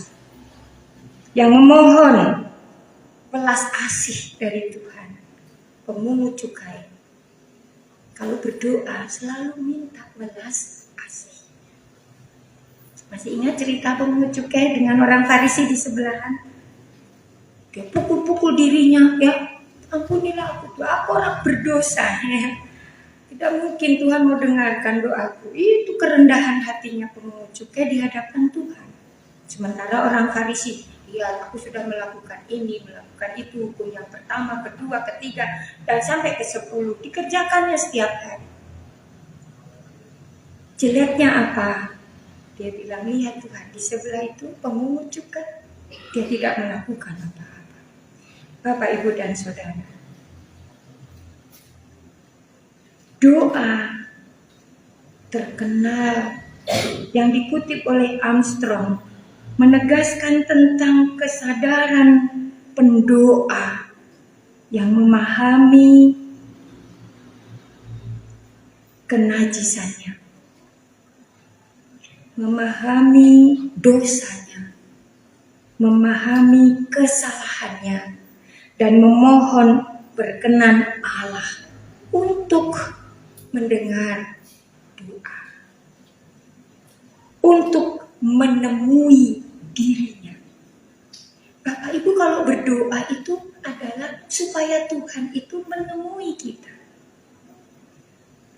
Yang memohon belas asih dari Tuhan. Pemungut cukai kalau berdoa selalu minta belas asih. Masih ingat cerita pemungut cukai dengan orang Farisi di sebelahan? Dia pukul-pukul dirinya, ya ampunilah aku orang berdosa. Ya. Tidak mungkin Tuhan mau dengarkan doaku. Itu kerendahan hatinya pemungut cukai di hadapan Tuhan. Sementara orang Farisi, ya aku sudah melakukan ini, melakukan itu, hukum yang pertama, kedua, ketiga, dan sampai ke-10. Dikerjakannya setiap hari. Jeleknya apa? Dia bilang, lihat Tuhan, di sebelah itu pemungut cukai. Dia tidak melakukan apa-apa. Bapak, Ibu, dan Saudara, doa terkenal yang dikutip oleh Armstrong menegaskan tentang kesadaran pendoa yang memahami kenajisannya, memahami dosanya, memahami kesalahannya, dan memohon berkenan Allah untuk mendengar doa, untuk menemui dirinya. Bapak Ibu, kalau berdoa itu adalah supaya Tuhan itu menemui kita.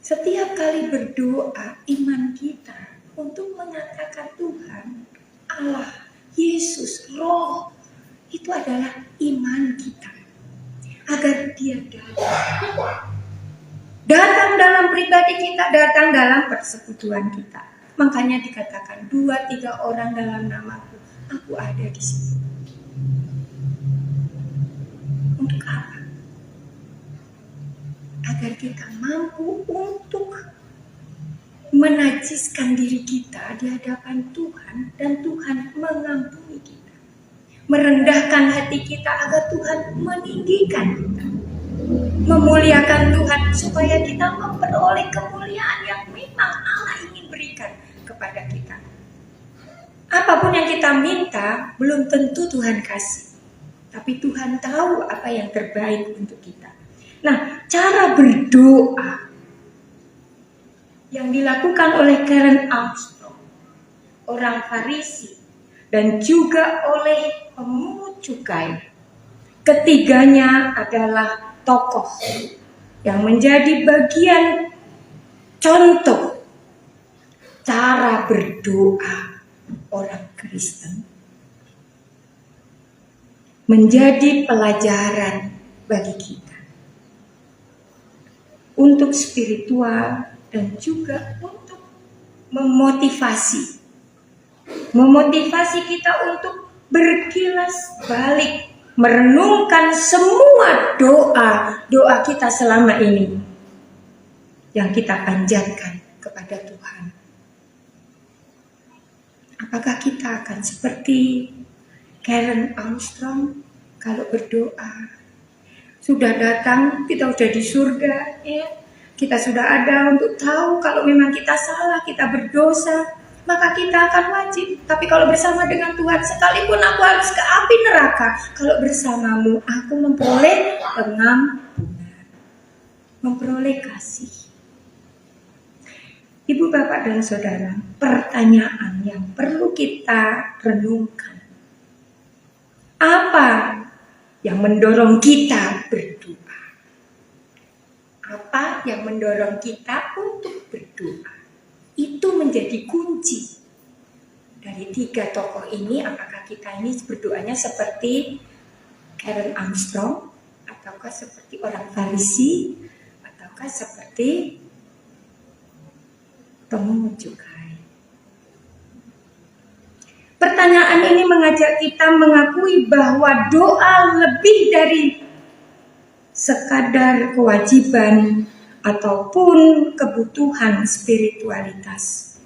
Setiap kali berdoa, iman kita untuk mengatakan Tuhan, Allah, Yesus, Roh, itu adalah iman kita. Agar dia datang dalam pribadi kita, datang dalam persekutuan kita. Makanya dikatakan 2-3 orang dalam namaku, aku ada di sini. Untuk apa? Agar kita mampu untuk menajiskan diri kita di hadapan Tuhan dan Tuhan mengampuni kita. Merendahkan hati kita agar Tuhan meninggikan kita. Memuliakan Tuhan supaya kita memperoleh kemuliaan yang memang Allah ingin berikan kepada kita. Apapun yang kita minta belum tentu Tuhan kasih. Tapi Tuhan tahu apa yang terbaik untuk kita. Nah, cara berdoa yang dilakukan oleh Karen Armstrong, orang Farisi, dan juga oleh pemungut cukai. Ketiganya adalah tokoh yang menjadi bagian contoh cara berdoa orang Kristen. Menjadi pelajaran bagi kita untuk spiritual dan juga untuk memotivasi kita untuk berkilas balik, merenungkan semua doa kita selama ini. yang kita panjatkan kepada Tuhan. Apakah kita akan seperti Karen Armstrong kalau berdoa? Sudah datang, kita sudah di surga, ya. Kita sudah ada untuk tahu kalau memang kita salah, kita berdosa, maka kita akan wajib. Tapi kalau bersama dengan Tuhan, sekalipun aku harus ke api neraka, kalau bersamamu aku memperoleh pengampunan, memperoleh kasih. Ibu, bapak, dan saudara, pertanyaan yang perlu kita renungkan. Apa yang mendorong kita berdoa? Apa yang mendorong kita untuk berdoa? Itu menjadi kunci dari 3 tokoh ini. Apakah kita ini berdoanya seperti Karen Armstrong, ataukah seperti orang Farisi, ataukah seperti pemungut cukai? Pertanyaan ini mengajak kita mengakui bahwa doa lebih dari sekadar kewajiban ataupun kebutuhan spiritualitas.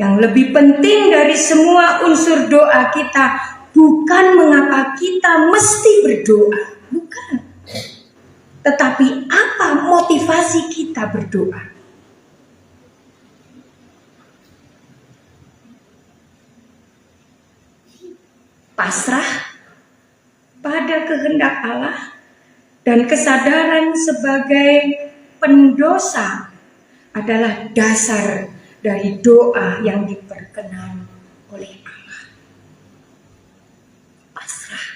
Yang lebih penting dari semua unsur doa kita bukan mengapa kita mesti berdoa, bukan. Tetapi apa motivasi kita berdoa? Pasrah pada kehendak Allah dan kesadaran sebagai pendosa adalah dasar dari doa yang diperkenan oleh Allah. Pasrah.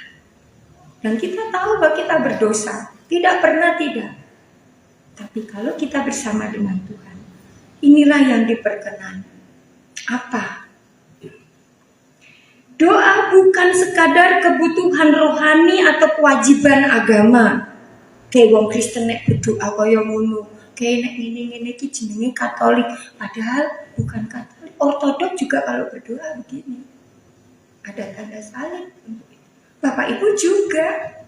Dan kita tahu bahwa kita berdosa, tidak pernah tidak. Tapi kalau kita bersama dengan Tuhan, inilah yang diperkenan. Apa? Doa bukan sekadar kebutuhan rohani atau kewajiban agama. Kayak wong Kristen nek berdoa kaya ngono, kayak nek ngene-ngene iki jenenge Katolik, padahal bukan Katolik. Ortodok juga kalau berdoa begini. Ada tanda salib untuk itu. Bapak Ibu juga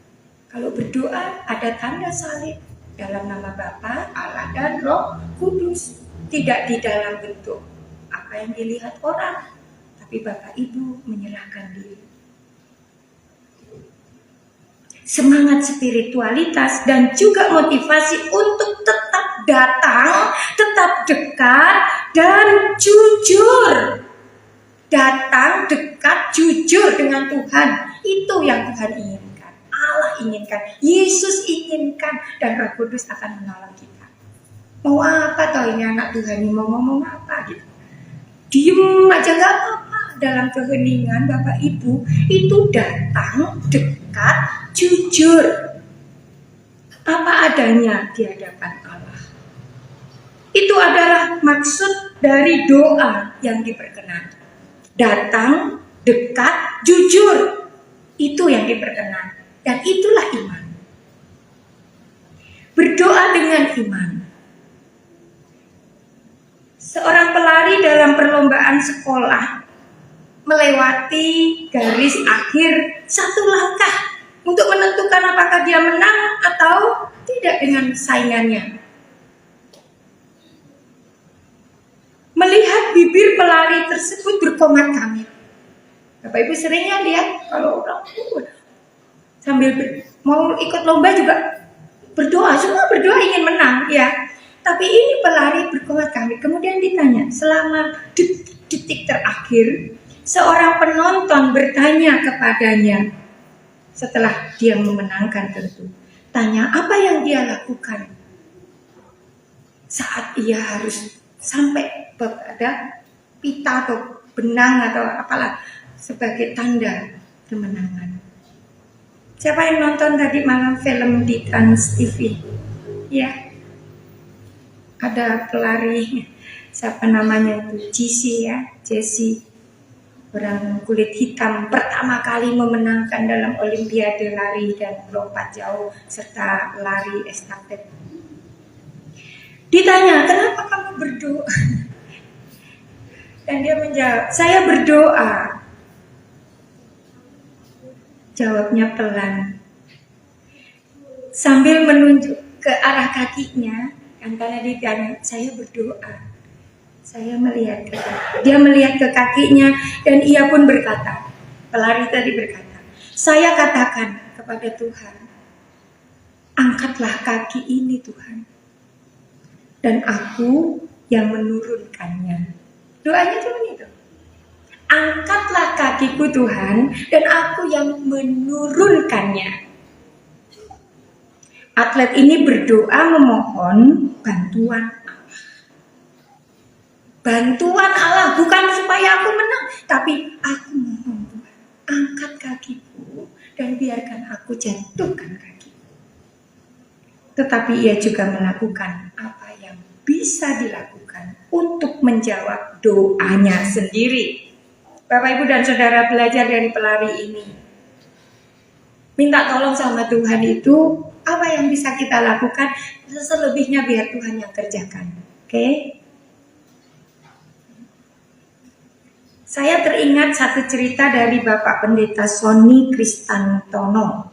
kalau berdoa ada tanda salib dalam nama Bapa, Allah, dan Roh Kudus. Tidak di dalam bentuk apa yang dilihat orang, tapi Bapak Ibu menyerahkan diri. Semangat spiritualitas dan juga motivasi untuk tetap datang, tetap dekat, dan jujur. Datang, dekat, jujur dengan Tuhan. Itu yang Tuhan inginkan. Allah inginkan. Yesus inginkan. Dan Roh Kudus akan menolong kita. Mau apa toh ini anak Tuhan ini? Mau ngomong apa gitu? Diem aja gak apa-apa. Dalam keheningan Bapak Ibu itu datang, dekat, jujur, apa adanya di hadapan Allah. Itu adalah maksud dari doa yang diperkenan. Datang, dekat, jujur, itu yang diperkenan. Dan itulah iman. Berdoa dengan iman. Seorang pelari dalam perlombaan sekolah melewati garis akhir 1 langkah untuk menentukan apakah dia menang atau tidak dengan saingannya. Melihat bibir pelari tersebut berkomat-kamit. Bapak Ibu seringnya lihat kalau orang sambil mau ikut lomba juga berdoa, semua berdoa ingin menang ya. Tapi ini pelari berkomat-kamit. Kemudian ditanya, selama detik-detik terakhir, seorang penonton bertanya kepadanya setelah dia memenangkan tentu. Tanya apa yang dia lakukan saat ia harus sampai pada pita atau benang atau apalah sebagai tanda kemenangan. Siapa yang nonton tadi malam film di Trans TV? Ya, ada pelari, siapa namanya itu, Jessie, orang kulit hitam pertama kali memenangkan dalam Olimpiade lari dan lompat jauh serta lari estafet. Ditanya, kenapa kamu berdoa? Dan dia menjawab, saya berdoa. Jawabnya pelan, sambil menunjuk ke arah kakinya. Dan karena saya berdoa, saya melihat ke dia melihat ke kakinya dan ia pun berkata, pelari tadi berkata, saya katakan kepada Tuhan, angkatlah kaki ini Tuhan, dan aku yang menurunkannya. Doanya cuma itu. Angkatlah kakiku Tuhan, dan aku yang menurunkannya. Atlet ini berdoa memohon bantuan Allah. Bantuan Allah, bukan supaya aku menang, tapi aku mohon Tuhan, angkat kakiku dan biarkan aku jatuhkan kaki. Tetapi ia juga melakukan apa yang bisa dilakukan untuk menjawab doanya sendiri. Bapak, Ibu, dan Saudara, belajar dari pelari ini. Minta tolong sama Tuhan itu, apa yang bisa kita lakukan, selebihnya biar Tuhan yang kerjakan. Oke? Saya teringat satu cerita dari Bapak Pendeta Sony Kristantono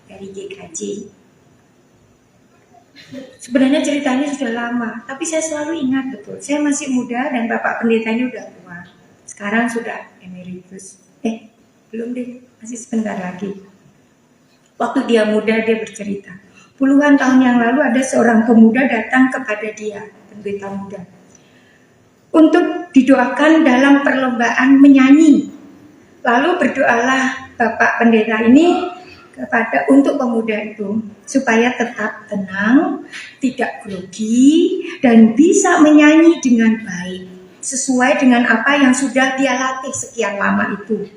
dari GKJ. Sebenarnya ceritanya sudah lama, tapi saya selalu ingat betul. Saya masih muda dan Bapak Pendetanya udah tua. Sekarang sudah emeritus. Belum deh, masih sebentar lagi. Waktu dia muda, dia bercerita. Puluhan tahun yang lalu ada seorang pemuda datang kepada dia, pendeta muda, untuk didoakan dalam perlombaan menyanyi. Lalu berdoalah Bapak Pendeta ini untuk pemuda itu supaya tetap tenang, tidak grogi, dan bisa menyanyi dengan baik sesuai dengan apa yang sudah dia latih sekian lama itu.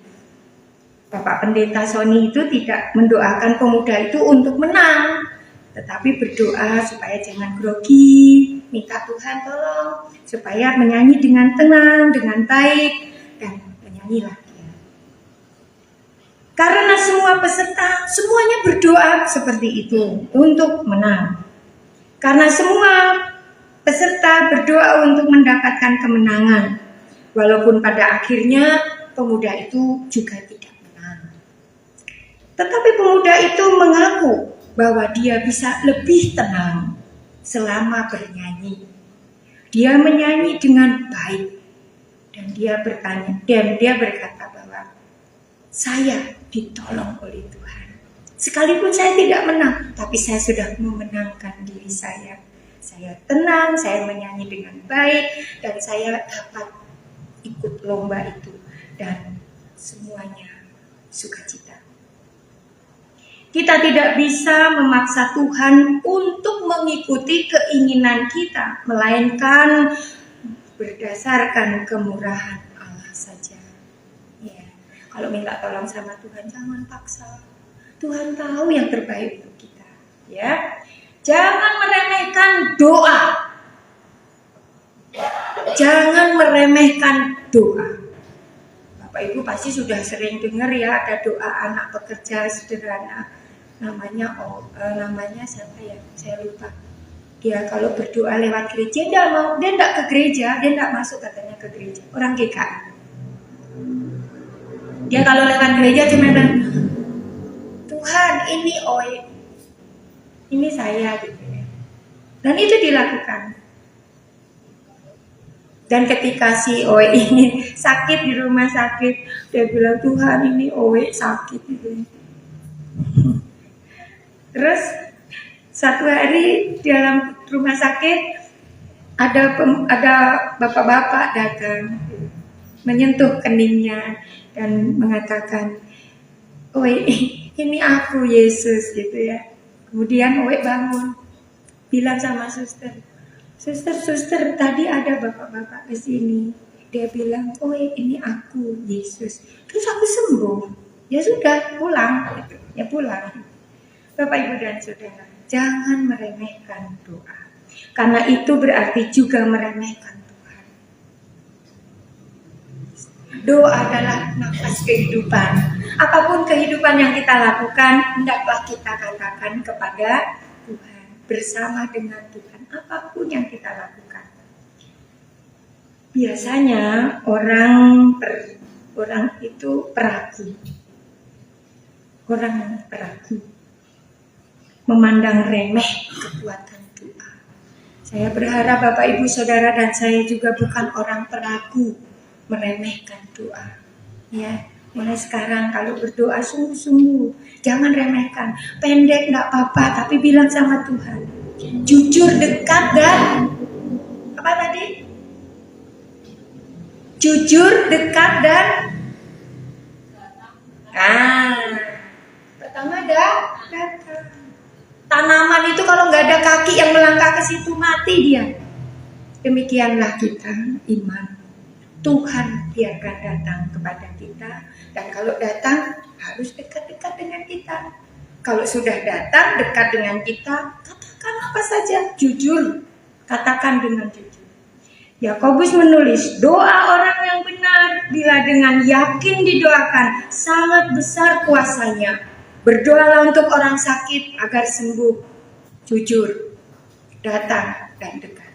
Bapak Pendeta Sony itu tidak mendoakan pemuda itu untuk menang, tetapi berdoa supaya jangan grogi, minta Tuhan tolong supaya menyanyi dengan tenang, dengan baik, dan menyanyilah dia. Karena semua peserta semuanya berdoa seperti itu untuk menang. Karena semua peserta berdoa untuk mendapatkan kemenangan, walaupun pada akhirnya pemuda itu juga tidak menang. Tetapi pemuda itu mengaku bahwa dia bisa lebih tenang selama bernyanyi. Dia menyanyi dengan baik dan dia berkata bahwa saya ditolong oleh Tuhan. Sekalipun saya tidak menang, tapi saya sudah memenangkan diri saya. Saya tenang, saya menyanyi dengan baik, dan saya dapat ikut lomba itu. Dan semuanya sukacita. Kita tidak bisa memaksa Tuhan untuk mengikuti keinginan kita, melainkan berdasarkan kemurahan Allah saja. Ya, kalau minta tolong sama Tuhan, jangan paksa. Tuhan tahu yang terbaik untuk kita. Ya, jangan meremehkan doa. Jangan meremehkan doa. Bapak Ibu pasti sudah sering dengar ya, ada doa anak pekerja sederhana. Namanya siapa ya? Saya lupa. Dia kalau berdoa lewat gereja, dia enggak ke gereja, dia enggak masuk katanya ke gereja. Orang GKI. Dia kalau lewat gereja cuma bilang, Tuhan ini saya gitu ya. Dan itu dilakukan. Dan ketika si Owe ini sakit di rumah sakit, dia bilang, Tuhan ini Owe sakit gitu. Terus satu hari di dalam rumah sakit ada bapak-bapak datang menyentuh keningnya dan mengatakan, Owe ini aku Yesus gitu ya. Kemudian Owe bangun, bilang sama suster, tadi ada bapak-bapak ke sini. Dia bilang, Owe ini aku Yesus. Terus aku sembuh. Ya sudah pulang gitu. Ya pulang. Bapak Ibu dan Saudara, jangan meremehkan doa. Karena itu berarti juga meremehkan Tuhan. Doa adalah nafas kehidupan. Apapun kehidupan yang kita lakukan, hendaklah kita katakan kepada Tuhan. Bersama dengan Tuhan, apapun yang kita lakukan. Biasanya orang itu peragu. Orang peragu memandang remeh kekuatan doa. Saya berharap Bapak Ibu Saudara dan saya juga bukan orang peragu meremehkan doa. Ya, mulai sekarang kalau berdoa sungguh-sungguh, jangan remehkan. Pendek nggak apa-apa, tapi bilang sama Tuhan. Jujur, dekat, dan apa tadi? Jujur, dekat, dan pertama datang. Tanaman itu kalau nggak ada kaki yang melangkah ke situ, mati dia. Demikianlah kita iman. Tuhan biarkan datang kepada kita, dan kalau datang harus dekat-dekat dengan kita. Kalau sudah datang dekat dengan kita, katakan apa saja, jujur, katakan dengan jujur. Yakobus menulis, doa orang yang benar bila dengan yakin didoakan sangat besar kuasanya. Berdoalah untuk orang sakit agar sembuh. Jujur, datang dan dekat.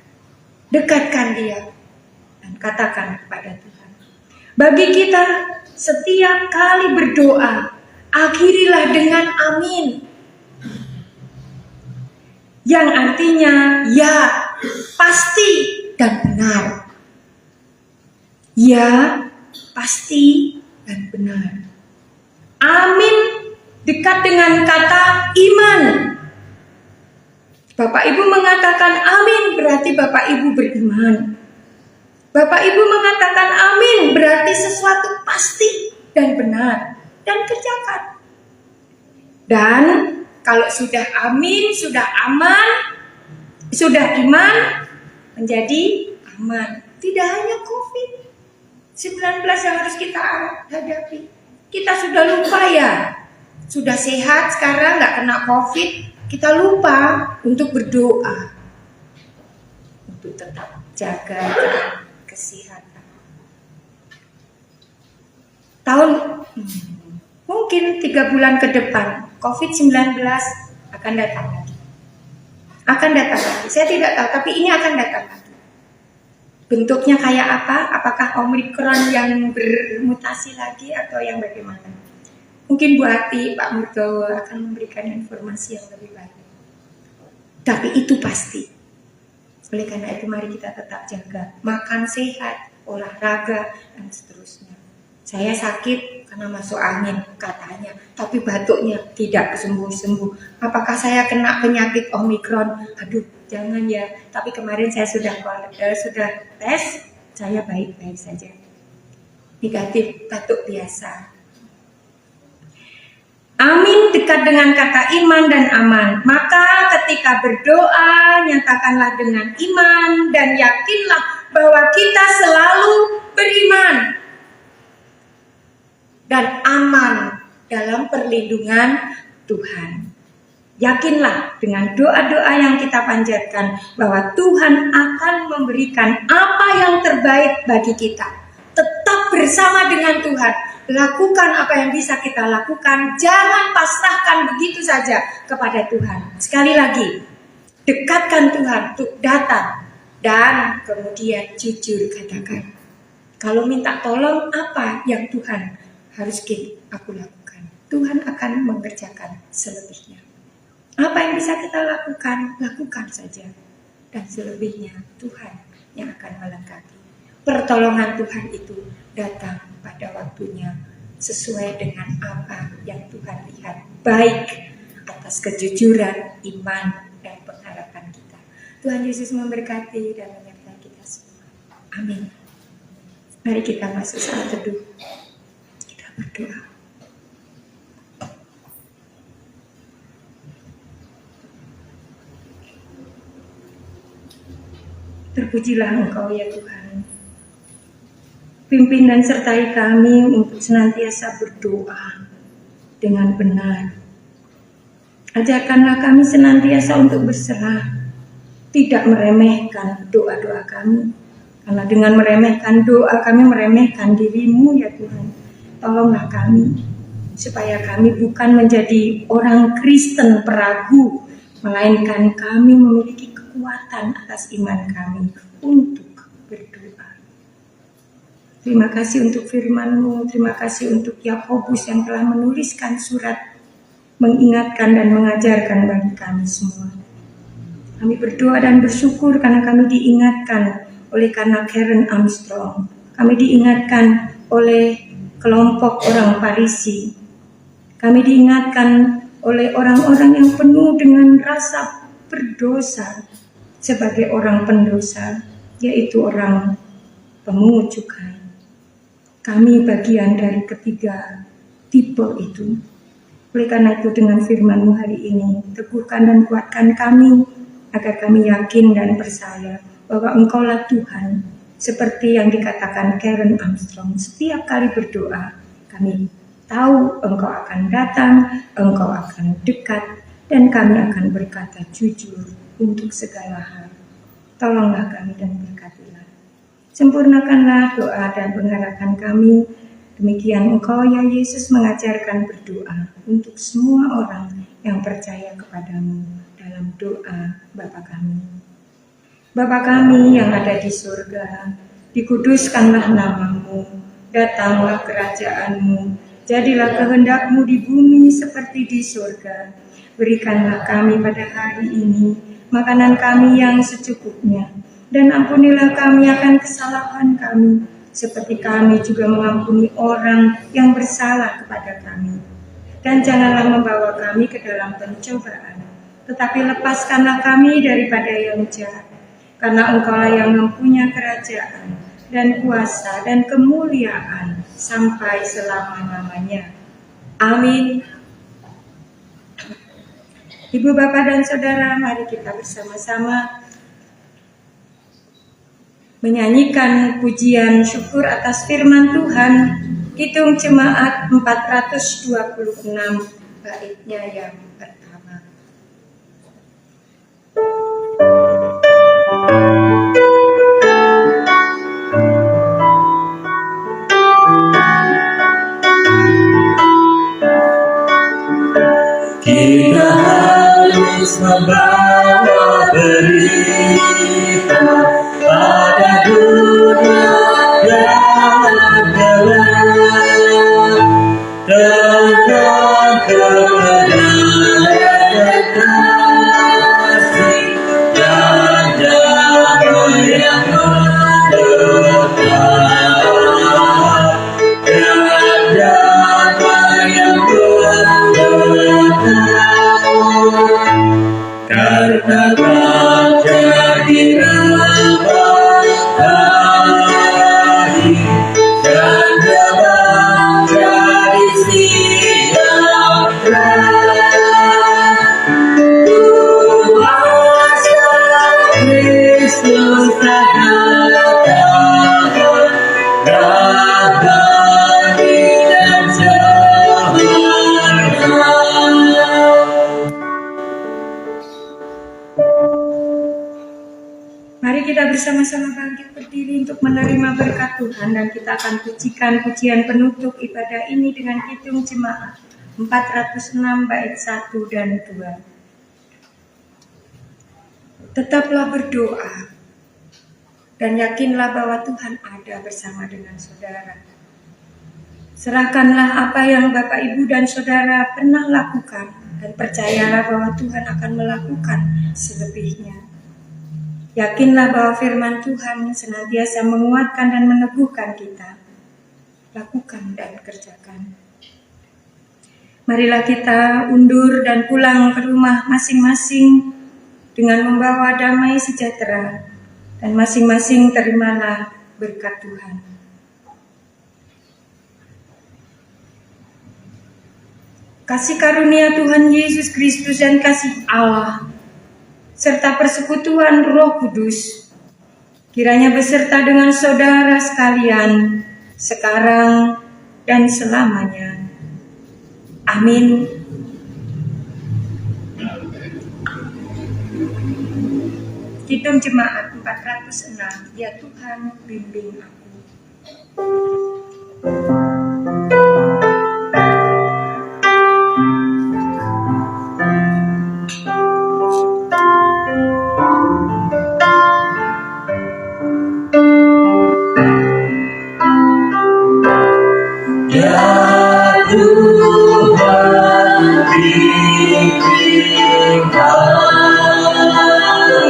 Dekatkan dia dan katakan kepada Tuhan. Bagi kita, setiap kali berdoa, akhirilah dengan amin. Yang artinya, ya, pasti dan benar. Ya, pasti dan benar. Amin dekat dengan kata iman. Bapak Ibu mengatakan amin berarti Bapak Ibu beriman. Bapak Ibu mengatakan amin berarti sesuatu pasti dan benar, dan kerjakan. Dan kalau sudah amin, sudah aman, sudah iman, menjadi aman. Tidak hanya COVID-19 yang harus kita hadapi. Kita sudah lupa ya. Sudah sehat sekarang, nggak kena COVID, kita lupa untuk berdoa. Untuk tetap jaga kesehatan. Mungkin 3 bulan ke depan, COVID-19 akan datang lagi. Saya tidak tahu, tapi ini akan datang lagi. Bentuknya kayak apa? Apakah Omikron yang bermutasi lagi atau yang bagaimana? Mungkin Bu Ati, Pak Murtowo akan memberikan informasi yang lebih baik. Tapi itu pasti. Oleh karena itu mari kita tetap jaga. Makan sehat, olahraga, dan seterusnya. Saya sakit karena masuk angin katanya. Tapi batuknya tidak sembuh-sembuh. Apakah saya kena penyakit Omikron? Aduh, jangan ya. Tapi kemarin saya sudah tes, saya baik-baik saja. Negatif, batuk biasa. Amin dekat dengan kata iman dan aman. Maka ketika berdoa, nyatakanlah dengan iman dan yakinlah bahwa kita selalu beriman dan aman dalam perlindungan Tuhan. Yakinlah dengan doa-doa yang kita panjatkan bahwa Tuhan akan memberikan apa yang terbaik bagi kita. Tetap bersama dengan Tuhan. Lakukan apa yang bisa kita lakukan. Jangan pasrahkan begitu saja kepada Tuhan. Sekali lagi, dekatkan Tuhan untuk datang. Dan kemudian jujur katakan, kalau minta tolong apa yang Tuhan harus aku lakukan. Tuhan akan mengerjakan selebihnya. Apa yang bisa kita lakukan, lakukan saja. Dan selebihnya Tuhan yang akan melengkapi. Pertolongan Tuhan itu datang pada waktunya sesuai dengan apa yang Tuhan lihat baik atas kejujuran, iman, dan pengharapan kita. Tuhan Yesus memberkati dan menyertai kita semua. Amin. Mari kita masuk saat teduh. Kita berdoa. Terpujilah Engkau ya Tuhan. Pimpin dan sertai kami untuk senantiasa berdoa dengan benar. Ajarkanlah kami senantiasa untuk berserah, tidak meremehkan doa-doa kami. Karena dengan meremehkan doa kami meremehkan diri-Mu ya Tuhan. Tolonglah kami, supaya kami bukan menjadi orang Kristen peragu, melainkan kami memiliki kekuatan atas iman kami untuk berdoa. Terima kasih untuk firman-Mu, terima kasih untuk Yakobus yang telah menuliskan surat mengingatkan dan mengajarkan bagi kami semua. Kami berdoa dan bersyukur karena kami diingatkan oleh karena Karen Armstrong. Kami diingatkan oleh kelompok orang Farisi. Kami diingatkan oleh orang-orang yang penuh dengan rasa berdosa sebagai orang pendosa, yaitu orang pemungut cukai. Kami bagian dari ketiga tipe itu. Oleh karena itu dengan firman-Mu hari ini, teguhkan dan kuatkan kami agar kami yakin dan percaya bahwa Engkaulah Tuhan, seperti yang dikatakan Karen Armstrong. Setiap kali berdoa, kami tahu Engkau akan datang, Engkau akan dekat, dan kami akan berkata jujur untuk segala hal. Tolonglah kami dan berkatilah. Sempurnakanlah doa dan pengharapan kami. Demikian Engkau ya Yesus mengajarkan berdoa untuk semua orang yang percaya kepadamu dalam doa Bapa kami. Bapa kami yang ada di surga, dikuduskanlah namamu, datanglah kerajaan-Mu, jadilah kehendak-Mu di bumi seperti di surga. Berikanlah kami pada hari ini makanan kami yang secukupnya, dan ampunilah kami akan kesalahan kami, seperti kami juga mengampuni orang yang bersalah kepada kami. Dan janganlah membawa kami ke dalam pencobaan, tetapi lepaskanlah kami daripada yang jahat. Karena Engkaulah yang mempunyai kerajaan dan kuasa dan kemuliaan sampai selama-lamanya. Amin. Ibu, Bapak, dan Saudara, mari kita bersama-sama menyanyikan pujian syukur atas firman Tuhan, Kidung Jemaat 426, baitnya yang pertama. Kita harus membawa berita pada dunia yang gelap tentang kebenaran kasih dan damai yang mendekat, dan damai yang mendekat. Karena tak jadi ramai dan dalam jadi siapkan kuasa Kristus tak datang, rabani dan sempurna. Mari kita bersama-sama bangkit berdiri untuk menerima berkat Tuhan, dan kita akan pujikan pujian penutup ibadah ini dengan Kidung Jemaat 406 bait 1 dan 2. Tetaplah berdoa dan yakinlah bahwa Tuhan ada bersama dengan saudara. Serahkanlah apa yang Bapak, Ibu, dan Saudara pernah lakukan, dan percayalah bahwa Tuhan akan melakukan selebihnya. Yakinlah bahwa firman Tuhan senantiasa menguatkan dan meneguhkan kita. Lakukan dan kerjakan. Marilah kita undur dan pulang ke rumah masing-masing dengan membawa damai sejahtera, dan masing-masing terimalah berkat Tuhan. Kasih karunia Tuhan Yesus Kristus dan kasih Allah serta persekutuan Roh Kudus kiranya beserta dengan saudara sekalian sekarang dan selamanya. Amin. Kidung Jemaat 406, ya Tuhan bimbing aku. Tuhan bimbing aku.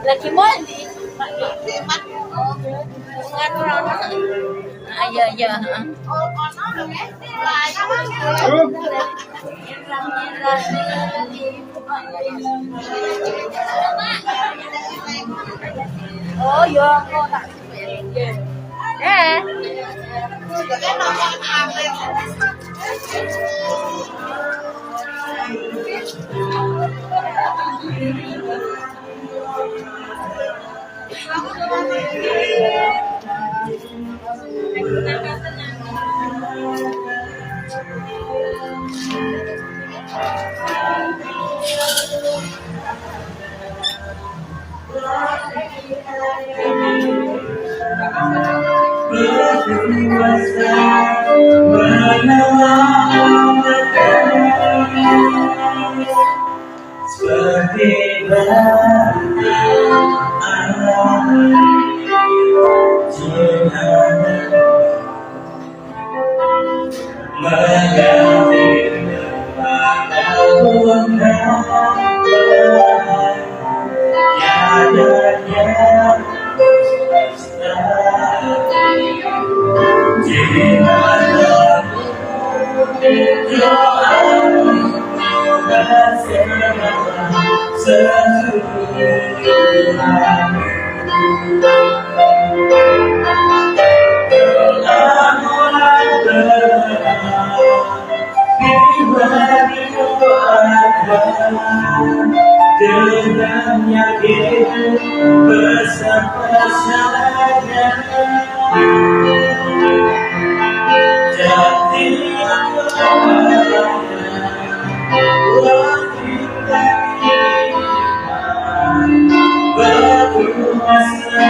Lagi mandi. Iya iya. Oh iya, kok tak. berkuasa menyelamatkan seperti dengan yakin bersama saja jadi berkuasa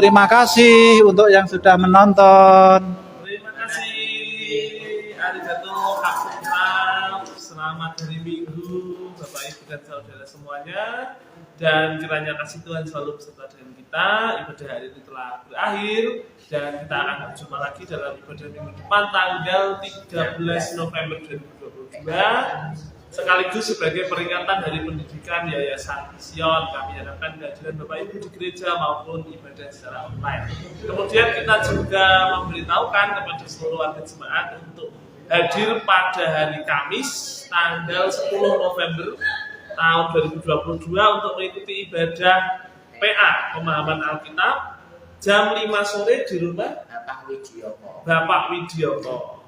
Terima kasih untuk yang sudah menonton. Terima kasih. Arigato kakumam. Selamat hari Minggu, Bapak Ibu dan saudara semuanya. Dan kiranya kasih Tuhan selalu beserta dengan kita. Ibadah hari ini telah berakhir dan kita akan berjumpa lagi dalam ibadah minggu depan tanggal 13 November 2022. Sekaligus sebagai peringatan Hari Pendidikan Yayasan Sion, kami harapkan kehadiran Bapak Ibu di gereja maupun ibadah secara online. Kemudian kita juga memberitahukan kepada seluruh warga jemaat untuk hadir pada hari Kamis tanggal 10 November tahun 2022 untuk mengikuti ibadah PA pemahaman Alkitab jam 5 sore di rumah Bapak Widyoko.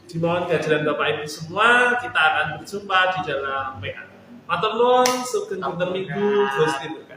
Dimohon kehadiran Bapak Ibu semua, kita akan berjumpa di dalam PA. Matur nuwun, sugeng dinten Minggu, Gusti.